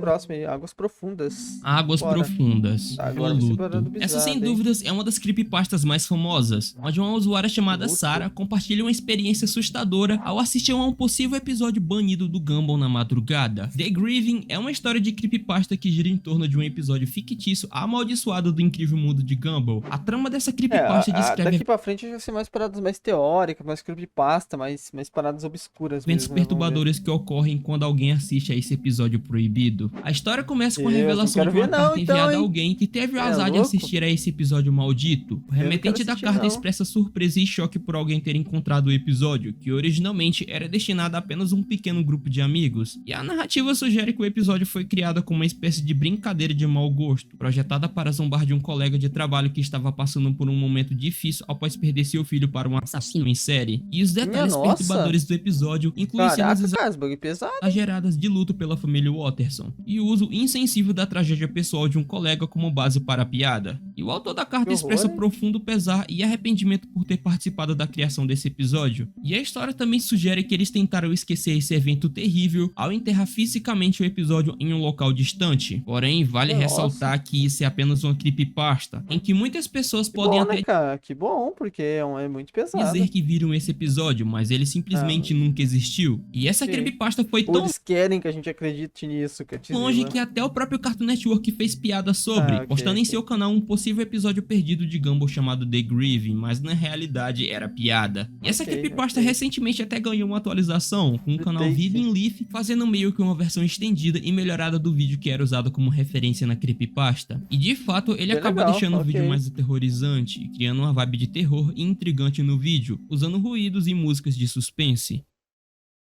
Próximo aí, Águas Profundas. Águas Bora. Profundas, Tá, o agora você parou luto. do Essa sem bizarro, hein? dúvidas é uma das creepypastas mais famosas, onde uma usuária chamada Luto. Sarah compartilha uma experiência assustadora ao assistir a um possível episódio banido do Gumball na madrugada. The Grieving é uma história de creepypasta que gira em torno de um episódio fictício amaldiçoado do incrível mundo de Gumball. A trama dessa creepypasta descreve Daqui pra frente vai ser mais paradas mais teóricas, mais creepypasta, mais paradas obscuras eventos mesmo, né? Vamos perturbadoras que ocorrem quando alguém assiste a esse episódio proibido. A história começa com a Deus, revelação não de quero uma ver não, carta então, enviada a hein? alguém que teve o É azar de louco? assistir a esse episódio maldito. O remetente da assistir, carta não. expressa surpresa e choque por alguém ter encontrado o episódio, que originalmente era destinado a apenas um pequeno grupo de amigos. E a narrativa sugere que o episódio foi criado como uma espécie de brincadeira de mau gosto, projetada para zombar de um colega de trabalho que estava passando por um momento difícil após perder seu filho para um assassino em série. E os detalhes nossa. perturbadores do episódio incluem cenas Caraca, cara, esse bagulho é pesado. exageradas de luto pela família Watterson e o uso insensível da tragédia pessoal de um colega como base para a piada. E o autor da carta Que horror, expressa hein? profundo pesar e arrependimento por ter participado da criação desse episódio. E a história também sugere que eles tentaram esquecer esse evento terrível ao enterrar fisicamente o episódio em um local distante. Porém, vale Nossa. ressaltar que isso é apenas uma creepypasta, em que muitas pessoas Que podem bom, até né, cara? Que bom, porque é muito pesado. dizer que viram esse episódio, mas ele simplesmente nunca existiu. E essa Sim. creepypasta foi Ou tão eles querem que a gente acredite nisso, que longe que até o próprio Cartoon Network fez piada sobre, ok, postando em ok. seu canal um possível episódio perdido de Gumball chamado The Grieving, mas na realidade era piada. E essa Ok, creepypasta ok. recentemente até ganhou uma atualização, com o canal Take. Vida in Leaf fazendo meio que uma versão estendida e melhorada do vídeo que era usado como referência na creepypasta. E de fato, ele Bem acaba legal, deixando o ok. vídeo mais aterrorizante, criando uma vibe de terror e intrigante no vídeo, usando ruídos e músicas de suspense.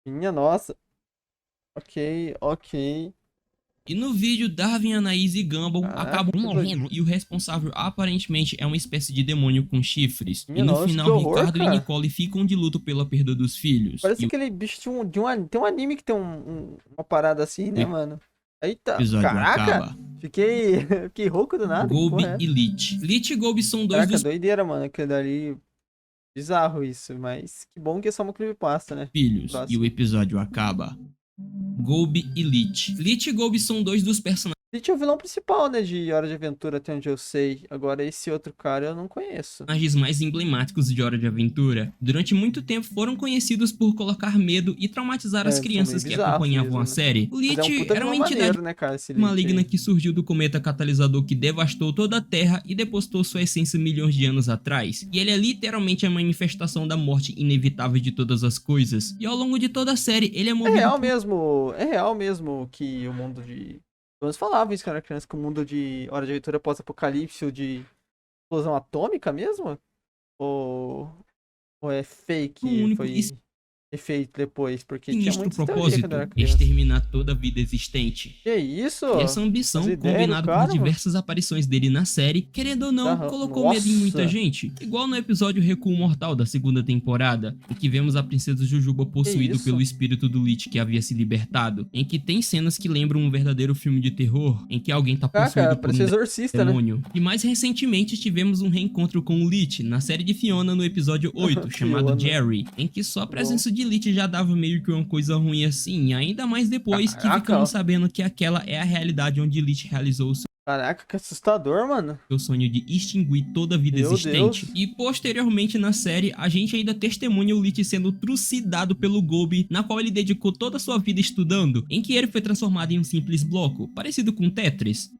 Minha nossa. Ok, ok. E no vídeo, Darwin, Anaís e Gumball Caraca, acabam que morrendo e o responsável aparentemente é uma espécie de demônio com chifres. Minha e no nossa, final, que horror, Ricardo cara. e Nicole ficam de luto pela perda dos filhos. Parece E aquele bicho tem um anime que tem uma parada assim, né, O mano? o Eita, episódio caraca! acaba. Fiquei rouco do nada. que Golby porra é e Lich. Lich e Golby são dois Caraca, dos doideira, mano. Aquele dali. Bizarro isso, mas que bom que é só uma creepypasta, né? filhos. Próximo. E o episódio acaba. Golby e Lich. Lich e Golby são dois dos personagens Lich é o vilão principal, né, de Hora de Aventura, até onde eu sei. Agora, esse outro cara eu não conheço. mais emblemáticos de Hora de Aventura. Durante muito tempo foram conhecidos por colocar medo e traumatizar as são crianças meio que bizarros acompanhavam mesmo, a né? série. O Mas Lich é um puta era uma vilão entidade maneiro, né, cara, esse Lich maligna aí. que surgiu do cometa catalisador que devastou toda a Terra e depositou sua essência milhões de anos atrás. E ele é literalmente a manifestação da morte inevitável de todas as coisas. E ao longo de toda a série, ele é É movido real mesmo que o mundo de... Vamos falavam isso quando era criança, que o mundo de Hora de Aventura pós-apocalipse ou de explosão atômica mesmo? Ou é fake? Um único Foi e efeito depois? Porque tinha sinistro muita teoria propósito: quando eu era criança. exterminar toda a vida existente. Que isso? E essa ambição, Fazia ideia do combinado com cara, as mano. diversas aparições dele na série, querendo ou não, Aham. colocou medo em muita Nossa. gente. Igual no episódio Recuo Mortal da segunda temporada, em que vemos a princesa Jujuba possuído isso? pelo espírito do Lich que havia se libertado, em que tem cenas que lembram um verdadeiro filme de terror, em que alguém tá possuído Caraca, por um parece exorcista, né? demônio. E mais recentemente tivemos um reencontro com o Lich na série de Fiona no episódio 8, chamado Fiona. Jerry, em que só a presença de Lich já dava meio que uma coisa ruim assim, ainda mais depois que Caraca. ficamos sabendo que aquela é a realidade onde Lich realizou o Caraca, que assustador, mano. seu sonho de extinguir toda a vida Meu existente. Deus. E posteriormente na série, a gente ainda testemunha o Lich sendo trucidado pelo Golby, na qual ele dedicou toda a sua vida estudando, em que ele foi transformado em um simples bloco, parecido com Tetris.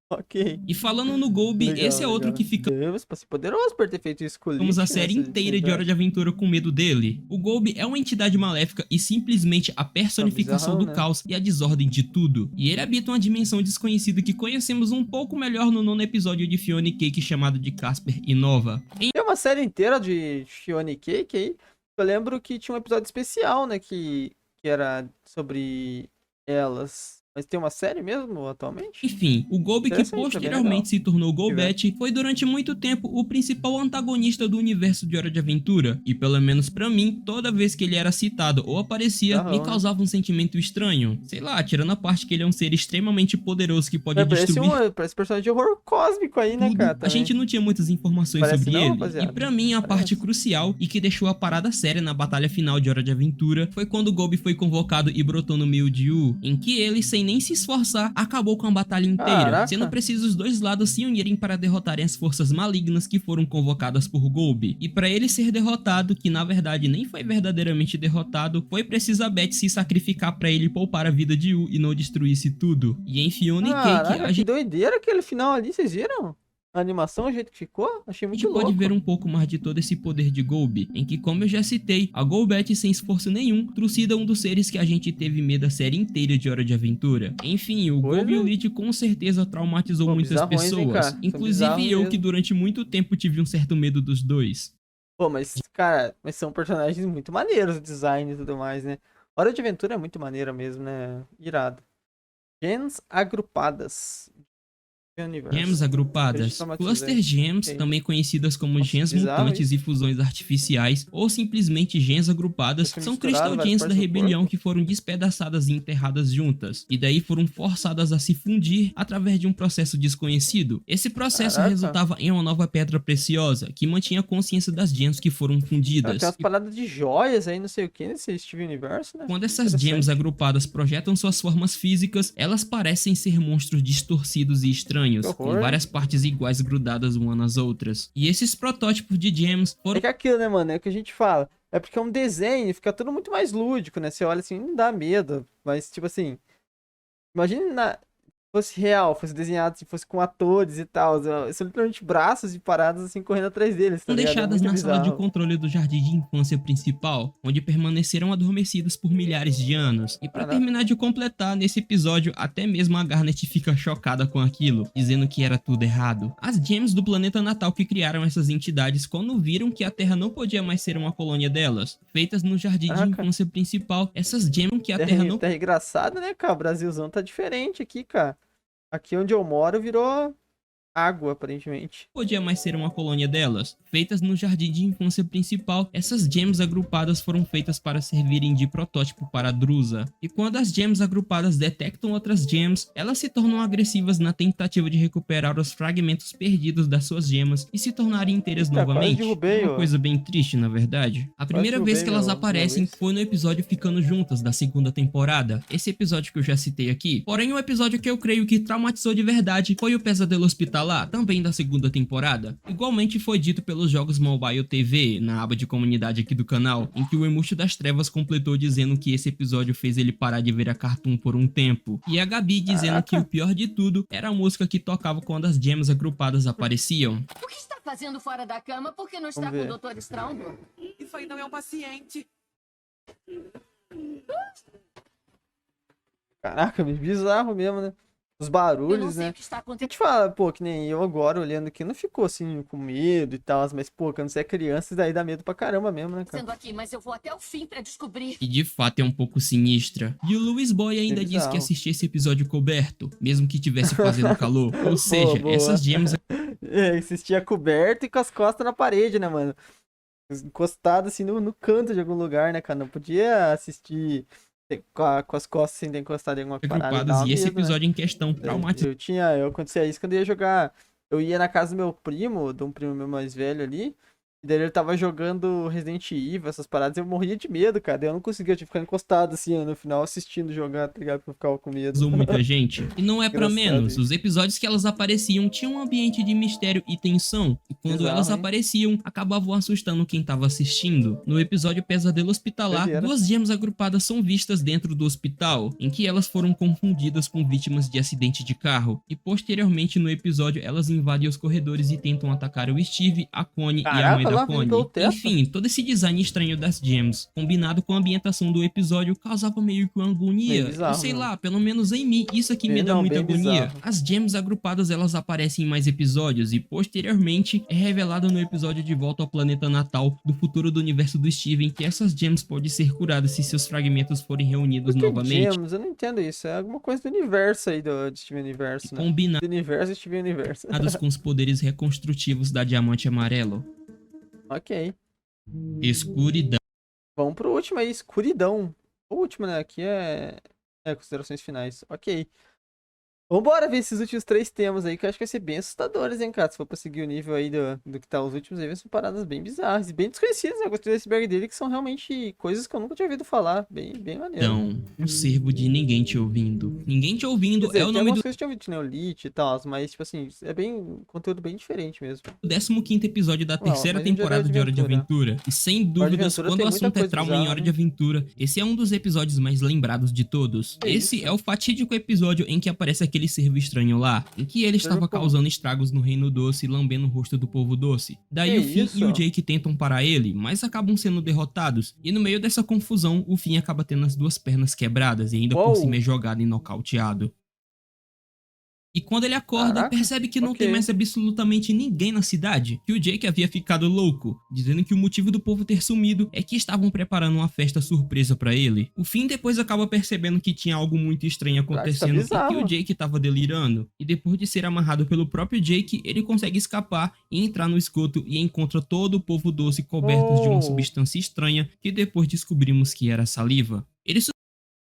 Ok. E falando no Golby, Legal, esse é outro legal. que fica Deus, pra ser poderoso por ter feito isso com o Vamos Lich, a série né, inteira de Hora de Aventura com medo dele. O Golby é uma entidade maléfica e simplesmente a personificação bizarrão, do né? caos e a desordem de tudo. E ele habita uma dimensão desconhecida que conhecemos um pouco melhor no nono episódio de Fiona e Cake, chamado de Casper e Nova. Tem uma série inteira de Fiona e Cake aí. Eu lembro que tinha um episódio especial, né? Que era sobre elas. Mas tem uma série mesmo atualmente? Enfim, o Golby, que Interessante, é bem posteriormente se tornou Golbat, foi durante muito tempo o principal antagonista do universo de Hora de Aventura. E pelo menos pra mim, toda vez que ele era citado ou aparecia, me Aham. causava um sentimento estranho. Sei lá, tirando a parte que ele é um ser extremamente poderoso que pode Parece destruir parece personagem de horror cósmico aí, né, tudo. cara? A também. gente não tinha muitas informações Parece sobre não, ele. rapaziada? E pra mim, a parte Parece. crucial e que deixou a parada séria na batalha final de Hora de Aventura foi quando o Golby foi convocado e brotou no meio de U, em que ele, sem nem se esforçar, acabou com a batalha inteira, Caraca. sendo preciso os dois lados se unirem para derrotarem as forças malignas que foram convocadas por Golby. E para ele ser derrotado, que na verdade nem foi verdadeiramente derrotado, foi preciso a Beth se sacrificar para ele poupar a vida de U e não destruísse tudo. E em Fiona e Cake, Caraca, a que gente doideira aquele final ali, vocês viram? A animação, o jeito que ficou, achei A muito gente louco. pode ver um pouco mais de todo esse poder de Golby, em que, como eu já citei, a Golbet, sem esforço nenhum, trucida um dos seres que a gente teve medo a série inteira de Hora de Aventura. Enfim, o Pois Golby e é. o Lich com certeza traumatizou Pô, muitas bizarrões, hein, pessoas, cara? São inclusive bizarros eu, mesmo. que durante muito tempo tive um certo medo dos dois. Pô, mas, cara, mas são personagens muito maneiros, o design e tudo mais, né? Hora de Aventura é muito maneira mesmo, né? Irado. Gens agrupadas. Universo. Gems agrupadas. Cluster Gems, Ok. também conhecidas como Nossa, Gems bizarro mutantes isso. e fusões artificiais, ou simplesmente Gems agrupadas, Isso são misturado, Crystal várias Gems da partes do rebelião corpo. que foram despedaçadas e enterradas juntas, e daí foram forçadas a se fundir através de um processo desconhecido. Esse processo Caraca. resultava em uma nova pedra preciosa, que mantinha a consciência das Gems que foram Cara, fundidas. tem umas E paradas de joias aí, não sei o que, nesse Steven Universe, né? quando essas gems Interessante. agrupadas projetam suas formas físicas, elas parecem ser monstros distorcidos e estranhos, Que com horror. várias partes iguais grudadas umas nas outras. E esses protótipos de gems É foram que aquilo, né, mano? É o que a gente fala. É porque é um desenho, fica tudo muito mais lúdico, né? Você olha assim, não dá medo. Mas, tipo assim, imagina fosse real, fosse desenhado, se fosse com atores e tal. São literalmente braços e paradas assim correndo atrás deles, tá ligado? É deixadas muito na sala de bizarro. controle do jardim de infância principal, onde permaneceram adormecidas por milhares de anos. E pra Caraca. terminar de completar, nesse episódio, até mesmo a Garnet fica chocada com aquilo, dizendo que era tudo errado. As gems do planeta natal que criaram essas entidades quando viram que a Terra não podia mais ser uma colônia delas, feitas no jardim de Caraca. infância principal, essas gems que a Terra não Terra engraçada, né, cara? O Brasilzão tá diferente aqui, cara. Aqui onde eu moro virou água, aparentemente. podia mais ser uma colônia delas. Feitas no jardim de infância principal, essas gems agrupadas foram feitas para servirem de protótipo para a Drusa. E quando as gems agrupadas detectam outras gems, elas se tornam agressivas na tentativa de recuperar os fragmentos perdidos das suas gemas e se tornarem inteiras Eita, quase novamente. derrubei, Uma ó. coisa bem triste, na verdade. A primeira vez que elas aparecem foi no episódio Ficando Juntas, da segunda temporada. Esse episódio que eu já citei aqui. Porém, o episódio que eu creio que traumatizou de verdade foi o Pesadelo Hospitalar, também da segunda temporada. Igualmente foi dito pelos jogos Mobile TV, na aba de comunidade aqui do canal, em que o Emuxo das Trevas completou dizendo que esse episódio fez ele parar de ver a Cartoon por um tempo. E a Gabi dizendo que o pior de tudo era a música que tocava quando as gems agrupadas apareciam. O que está fazendo fora da cama? Por que não está Vamos com ver. o Dr. Stroundo? Isso aí não é um paciente. Caraca, bizarro mesmo, né? Os Eu não barulhos, sei né? o que está A acontecendo. gente fala, pô, que nem eu agora olhando aqui, não ficou assim com medo e tal, mas pô, quando você é criança, isso daí dá medo pra caramba mesmo, né, cara? Aqui, mas eu vou até o fim para descobrir. E de fato é um pouco sinistra. E o Louis Boy ainda disse bizarro. que assistia esse episódio coberto, mesmo que tivesse fazendo calor. Ou seja, boa. essas gems É, assistia coberto e com as costas na parede, né, mano? Encostado assim no canto de algum lugar, né, cara? Não podia assistir com as costas sem ter encostado em alguma parada. agrupadas dava e esse medo, né? episódio em questão traumatizou Eu acontecia isso quando eu ia jogar. Eu ia na casa do meu primo, de um primo meu mais velho ali. E daí ele tava jogando Resident Evil, essas paradas, eu morria de medo, cara. Daí eu não conseguia, eu tinha que ficar encostado assim, no final, assistindo jogar, tá ligado? Porque eu ficava com medo. muita gente. E não é pra Engraçado menos, isso. os episódios que elas apareciam tinham um ambiente de mistério e tensão. E quando Bizarro, elas hein? apareciam, acabavam assustando quem tava assistindo. No episódio Pesadelo Hospitalar, Doideira. duas gems agrupadas são vistas dentro do hospital, em que elas foram confundidas com vítimas de acidente de carro. E posteriormente no episódio, elas invadem os corredores e tentam atacar o Steve, a Connie e a Caraca, mãe lá da vem Connie. pelo teto. Enfim, todo esse design estranho das gems, combinado com a ambientação do episódio, causava meio que uma agonia. Bem bizarro, Eu sei mano. lá, pelo menos em mim, isso aqui me Bem- dá não, muita bem agonia. bizarro. As gems agrupadas, elas aparecem em mais episódios e posteriormente é revelado no episódio De Volta ao Planeta Natal do futuro do universo do Steven que essas gems podem ser curadas se seus fragmentos forem reunidos Por que novamente. Gems? Eu não entendo isso. É alguma coisa do universo aí, do Steven Universo, né? Combinados Do universo e Steven Universo. com os poderes reconstrutivos da Diamante Amarelo. Ok. Escuridão. Vamos pro último aí, escuridão. O último, né? Aqui é considerações finais. Ok. Vambora ver esses últimos 3 temas aí, que eu acho que vai ser bem assustadores, hein, cara? Se for pra seguir o nível aí do que tá os últimos aí, são paradas bem bizarras e bem desconhecidas, né? Eu gostei desse iceberg dele, que são realmente coisas que eu nunca tinha ouvido falar. Bem maneiro. Então, um servo de Ninguém Te Ouvindo. Ninguém Te Ouvindo Quer dizer, é o tem nome algumas do coisas que eu tinha ouvido, né? O Lich e tal, mas, tipo assim, é bem conteúdo bem diferente mesmo. 15º episódio da terceira mas a gente já temporada de Hora de Aventura. E sem dúvidas, Aventura quando tem o muita assunto é coisa trauma em bizarra, Hora né? de Aventura, esse é um dos episódios mais lembrados de todos. É Esse isso. é o fatídico episódio em que aparece aquele daquele servo estranho lá, em que ele estava Servo como? causando estragos no Reino Doce e lambendo o rosto do povo doce. Daí Que o Finn isso? e o Jake tentam parar ele, mas acabam sendo derrotados, e no meio dessa confusão, o Finn acaba tendo as duas pernas quebradas e ainda por Uou. cima é jogado e nocauteado. E quando ele acorda, Caraca, percebe que não ok. tem mais absolutamente ninguém na cidade, que o Jake havia ficado louco, dizendo que o motivo do povo ter sumido é que estavam preparando uma festa surpresa pra ele. O Finn depois acaba percebendo que tinha algo muito estranho acontecendo e que bizarro. o Jake estava delirando. E depois de ser amarrado pelo próprio Jake, ele consegue escapar e entrar no esgoto e encontra todo o povo doce cobertos de uma Oh. substância estranha que depois descobrimos que era saliva. Ele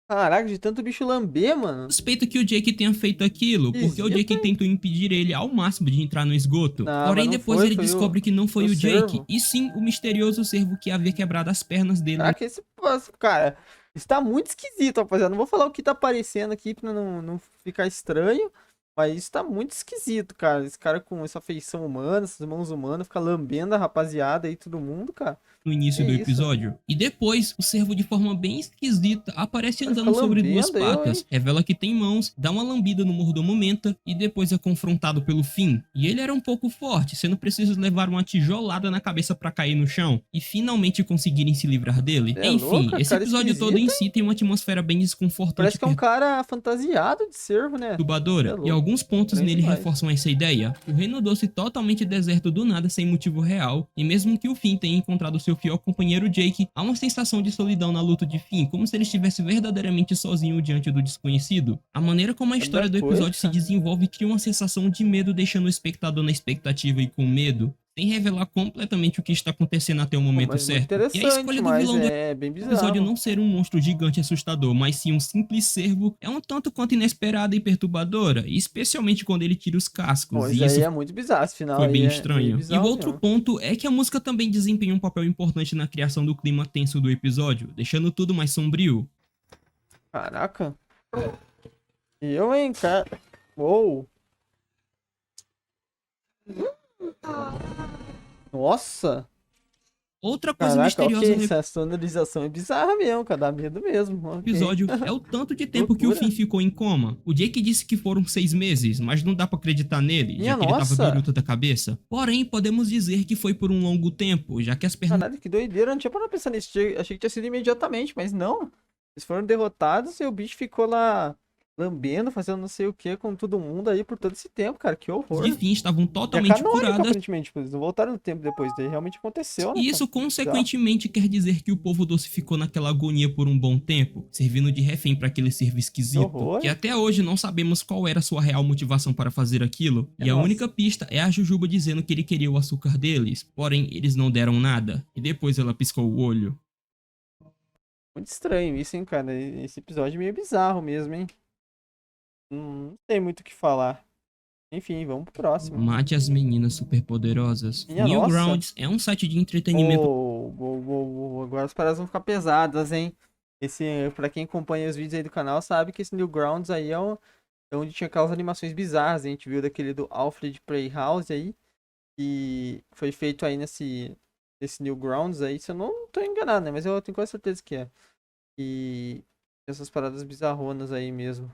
Caraca, de tanto bicho lamber, mano. suspeita que o Jake tenha feito aquilo, porque o Esquisito, Jake hein? tentou impedir ele ao máximo de entrar no esgoto. Não, Porém, mas não depois foi, ele foi descobre que não foi o o Jake, servo. e sim o misterioso servo que havia quebrado as pernas dele. Caraca, cara, está muito esquisito, rapaziada. Não vou falar o que tá aparecendo aqui pra não ficar estranho, mas isso tá muito esquisito, cara. Esse cara com essa feição humana, essas mãos humanas, fica lambendo a rapaziada aí, todo mundo, cara. No início Que do isso? episódio. E depois, o servo de forma bem esquisita aparece Vai andando ficar sobre duas lambendo eu, patas, hein? revela que tem mãos, dá uma lambida no mordomo Menta e depois é confrontado pelo Finn. E ele era um pouco forte, sendo preciso levar uma tijolada na cabeça pra cair no chão e finalmente conseguirem se livrar dele. É Enfim, louco, esse cara episódio todo em esquisito, si tem uma atmosfera bem desconfortante Parece e que é um cara fantasiado de servo, né? perturbadora, É e louco. alguns pontos Estranho nele demais. reforçam essa ideia. O Reino Doce totalmente deserto do nada sem motivo real, e mesmo que o Finn tenha encontrado seu fiel companheiro Jake, há uma sensação de solidão na luta de Finn, como se ele estivesse verdadeiramente sozinho diante do desconhecido. A maneira como a história do coisa, episódio se cara. desenvolve cria uma sensação de medo, deixando o espectador na expectativa e com medo, sem revelar completamente o que está acontecendo até o momento Mas muito certo. E a interessante, escolha do mas vilão do é bem episódio bizarro. não ser um monstro gigante assustador, mas sim um simples servo, é um tanto quanto inesperada e perturbadora, especialmente quando ele tira os cascos, Bom, e isso isso aí é muito bizarro, esse final foi aí bem é estranho. meio E o bizarro outro mesmo. ponto é que a música também desempenha um papel importante na criação do clima tenso do episódio, deixando tudo mais sombrio. Caraca. E eu, hein, cara. Uou. Nossa. Outra coisa Caraca, misteriosa ok. no Essa sonorização é bizarra mesmo, cara. Dá medo mesmo. Ok. episódio é o tanto de tempo que o Loucura. Finn ficou em coma. O Jake disse que foram 6 meses, mas não dá pra acreditar nele, Minha já que ele tava nossa. biruta da cabeça. Porém, podemos dizer que foi por um longo tempo, já que as pernas Caralho, que doideira. Eu não tinha parado pra pensar nisso. Achei que tinha sido imediatamente, mas não. Eles foram derrotados e o bicho ficou lá lambendo, fazendo não sei o que com todo mundo aí por todo esse tempo, cara. Que horror. de Finn estavam E é totalmente canônico, curadas. aparentemente. Tipo, eles não voltaram no tempo depois. Daí realmente aconteceu, né? E isso cara? consequentemente quer dizer que o povo doce ficou naquela agonia por um bom tempo, servindo de refém para aquele servo esquisito, horror. que até hoje não sabemos qual era sua real motivação para fazer aquilo. E a Nossa. única pista é a Jujuba dizendo que ele queria o açúcar deles, porém eles não deram nada, e depois ela piscou o olho. Muito estranho isso, hein, cara. Esse episódio é meio bizarro mesmo, hein. Não tem muito o que falar. Enfim, vamos pro próximo. Mate as meninas superpoderosas. Minha Newgrounds é um site de entretenimento Agora as paradas vão ficar pesadas, hein. Pra quem acompanha os vídeos aí do canal, sabe que esse Newgrounds aí é onde tinha aquelas animações bizarras. A gente viu daquele do Alfred Playhouse aí. Que foi feito aí nesse Newgrounds aí, se eu não tô enganado, né? Mas eu tenho quase certeza que é. E essas paradas bizarronas aí mesmo.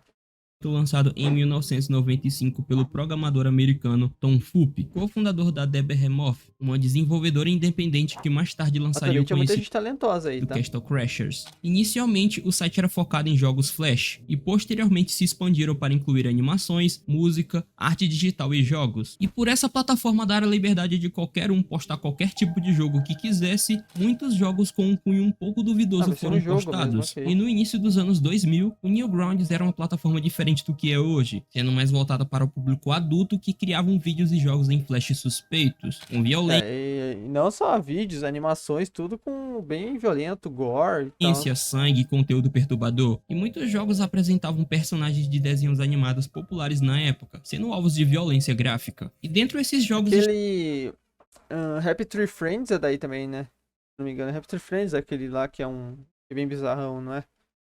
lançado em 1995 pelo programador americano Tom Fulp, cofundador da Behemoth, uma desenvolvedora independente que mais tarde lançaria o Atualmente tinha muita conhecido gente talentosa aí, do tá? Castle Crashers. Inicialmente, o site era focado em jogos Flash, e posteriormente se expandiram para incluir animações, música, arte digital e jogos. E por essa plataforma dar a liberdade de qualquer um postar qualquer tipo de jogo que quisesse, muitos jogos com um cunho um pouco duvidoso vai ser um foram jogo postados. mesmo, ok. E no início dos anos 2000, o Newgrounds era uma plataforma diferente do que é hoje, sendo mais voltada para o público adulto que criavam vídeos e jogos em Flash suspeitos, com violência, E não só vídeos, animações, tudo com bem violento, gore e tal. sangue e conteúdo perturbador, e muitos jogos apresentavam personagens de desenhos animados populares na época, sendo alvos de violência gráfica. E dentro desses jogos Aquele Happy Tree Friends é daí também, né? Se não me engano, Happy Tree Friends é aquele lá que é bem bizarrão, não é?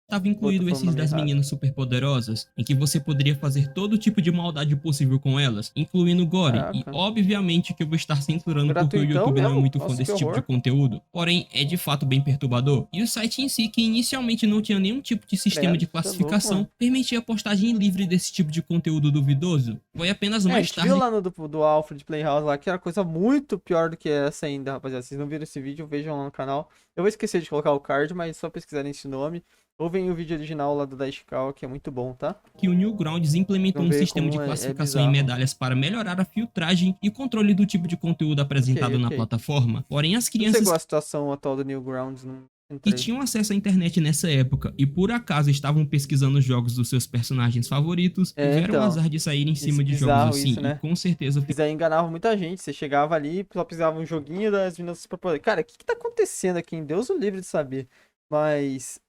estava incluído Outro esses nome das errado. meninas superpoderosas, em que você poderia fazer todo tipo de maldade possível com elas, incluindo gore, e Caraca. obviamente que eu vou estar censurando porque o Gratuitão YouTube não é mesmo? muito fã Nossa, que desse tipo de horror. conteúdo, porém é de fato bem perturbador. E o site em si, que inicialmente não tinha nenhum tipo de sistema Credo, de você é louco, classificação, mano. permitia a postagem livre desse tipo de conteúdo duvidoso. Foi apenas A mais gente viu tarde lá no do Alfred Playhouse lá que era coisa muito pior do que essa ainda, rapaziada. Vocês não viram esse vídeo, vejam lá no canal. Eu vou esquecer de colocar o card, mas só pesquisarem esse nome. Ou vem o vídeo original lá do Daishikawa, que é muito bom, tá? que o Newgrounds implementou Vão um ver sistema de como é classificação em bizarro. medalhas para melhorar a filtragem e controle do tipo de conteúdo apresentado na Ok. plataforma. Porém, as Não sei crianças qual a situação atual do Newgrounds, não que entrei. tinham acesso à internet nessa época e por acaso estavam pesquisando os jogos dos seus personagens favoritos, tiveram o Então, azar de sair em cima de jogos bizarro assim, isso, né? e com certeza Isso aí enganava muita gente. Você chegava ali, só precisava um joguinho das meninas superpoderosas. Cara, o que tá acontecendo aqui? Em Deus o livre de saber. Mas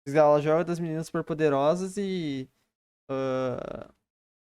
ela joga das meninas superpoderosas e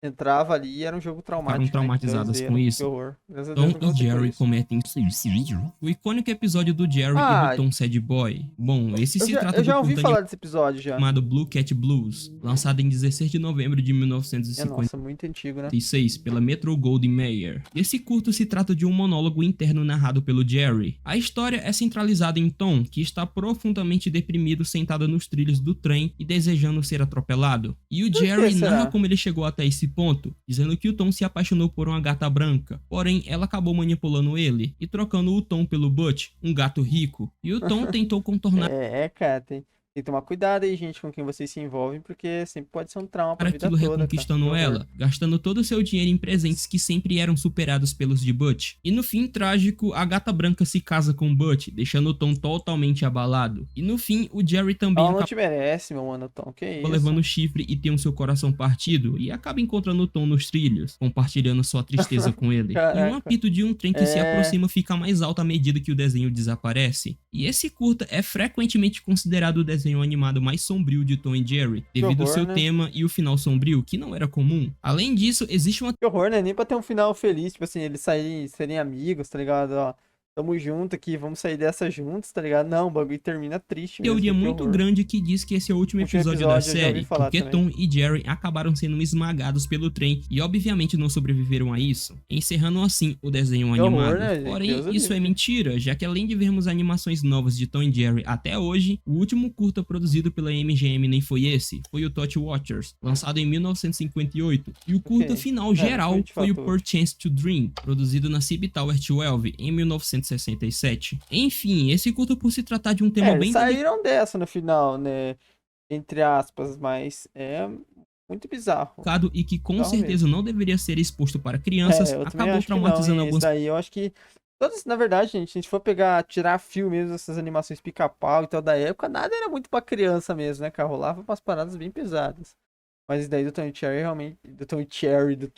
entrava ali e era um jogo ficaram traumático, né? Que traumatizadas doideira, com que isso. horror. Graças a Tom Deus não e passei por Jerry isso. cometem suicídio. O icônico episódio do Jerry e Ah, do Tom Sad Boy. Bom, esse se trata eu do já ouvi curta falar desse episódio já. chamado Blue Cat Blues, lançado em 16 de novembro de É, 1950. nossa, muito antigo, né? 1996, pela Metro Goldwyn Mayer. Esse curto se trata de um monólogo interno narrado pelo Jerry. A história é centralizada em Tom, que está profundamente deprimido sentado nos trilhos do trem e desejando ser atropelado. E o que Jerry será? narra como ele chegou até esse ponto, dizendo que o Tom se apaixonou por uma gata branca, porém ela acabou manipulando ele e trocando o Tom pelo Butch, um gato rico. E o Tom tentou contornar Cara, tem que tomar cuidado aí, gente, com quem vocês se envolvem, porque sempre pode ser um trauma pra vida aquilo toda, cara. reconquistando Que horror. ela, gastando todo o seu dinheiro em presentes que sempre eram superados pelos de Butch. E no fim trágico, a gata branca se casa com Butch, deixando o Tom totalmente abalado. E no fim, o Jerry também Ela não acaba te merece, meu mano, Tom, que isso? levando chifre e tem o seu coração partido, e acaba encontrando o Tom nos trilhos, compartilhando sua tristeza com ele. E um Caraca. apito de um trem que se É. aproxima fica mais alto à medida que o desenho desaparece. E esse curta é frequentemente considerado o desenho animado mais sombrio de Tom e Jerry, devido ao horror, seu né? tema e o final sombrio, que não era comum. Além disso, existe uma Que horror, né? Nem pra ter um final feliz, tipo assim, eles serem amigos, tá ligado? Ó, tamo junto aqui, vamos sair dessa juntos, tá ligado? Não, o bagulho termina triste mesmo. teoria que muito horror. grande que diz que esse é o último Último episódio da episódio, eu já ouvi série, falar porque também. Tom e Jerry acabaram sendo esmagados pelo trem e obviamente não sobreviveram a isso, encerrando assim o desenho Que horror, animado. né, gente? Porém, Deus o isso é livre. mentira, já que além de vermos animações novas de Tom e Jerry até hoje, o último curta produzido pela MGM nem foi esse, foi o Touch Watchers, lançado em 1958, e o curta Ok. final geral foi de foi o fato. Por Chance to Dream, produzido na CB Tower 12 em 1967. Enfim, esse curta por se tratar de um tema Eles bem saíram dessa no final, né? Entre aspas, mas é muito bizarro. delicado e que com Bizarro certeza não deveria ser exposto para crianças, Eu também acabou acho que não, traumatizando hein? algumas Esse daí eu acho que. Todas, na verdade, gente, se a gente for pegar, tirar fio mesmo dessas animações pica-pau e tal da época, nada era muito pra criança mesmo, né, cara? Rolava umas paradas bem pesadas. Mas isso daí do Tom e Jerry realmente. Do Tom e Jerry, do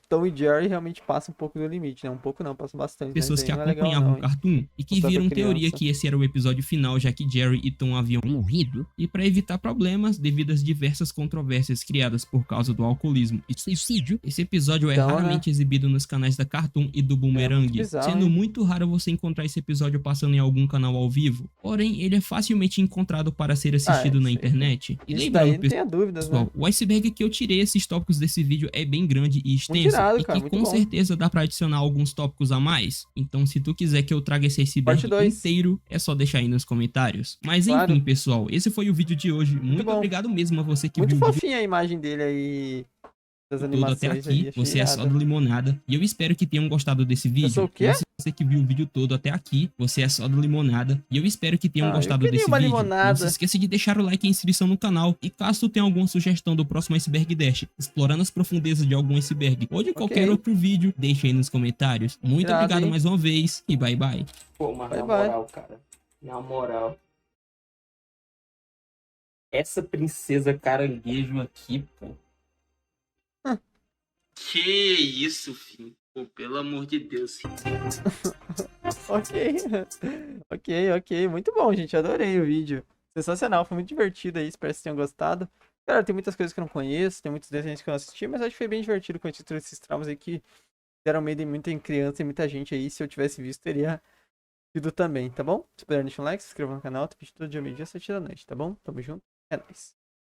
Tom e Jerry realmente passa um pouco do limite, né? Um pouco não, passa bastante. Mas pessoas isso que aí não é legal, acompanhavam não, o hein? cartoon e que Mostrar pra viram teoria criança. que esse era o episódio final, já que Jerry e Tom haviam morrido, e para evitar problemas devido às diversas controvérsias criadas por causa do alcoolismo e suicídio, esse episódio é Então, né? raramente exibido nos canais da Cartoon e do Boomerang, bizarro, sendo hein? muito raro você encontrar esse episódio passando em algum canal ao vivo. Porém, ele é facilmente encontrado para ser assistido na isso aí. internet. E Isso lembrando, daí não tenha dúvidas, né? pessoal, o iceberg que eu tirei esses tópicos desse vídeo é bem grande e extenso, irado, e cara, que muito com bom. certeza dá pra adicionar alguns tópicos a mais. Então, se tu quiser que eu traga esse iceberg Parte dois. inteiro, é só deixar aí nos comentários. Mas enfim, Claro. pessoal, esse foi o vídeo de hoje. Muito bom. obrigado mesmo a você que Muito viu o vídeo fofinha a imagem dele aí. Das todo até animações aqui. aí. Achei Você é só irado. do Limonada. E eu espero que tenham gostado desse vídeo. sou o quê? E se você que viu o vídeo todo até aqui, você é só do Limonada. E eu espero que tenham Ah, eu gostado queria desse uma vídeo. Não limonada. se esqueça de deixar o like e a inscrição no canal. E caso tu tenha alguma sugestão do próximo Iceberg Dash, explorando as profundezas de algum iceberg ou de qualquer outro vídeo, deixa aí nos comentários. Muito Irado, obrigado hein? mais uma vez e bye bye. Pô, mas Bye, na bye. moral, cara. Na moral. Essa princesa caranguejo aqui, pô. Que isso, filho. Pô, pelo amor de Deus, filho. Ok. Ok. Muito bom, gente. Adorei o vídeo. Sensacional. Foi muito divertido aí. Espero que vocês tenham gostado. Cara, tem muitas coisas que eu não conheço. Tem muitos desenhos que eu não assisti. Mas acho que foi bem divertido conhecer todos esses traumas aí que deram medo em muita criança e muita gente aí. Se eu tivesse visto, teria Dudu também, tá bom? Se puder, deixa um like, se inscreva no canal, tem vídeo todo dia, meio-dia, 7 da noite, tá bom? Tamo junto, é nóis.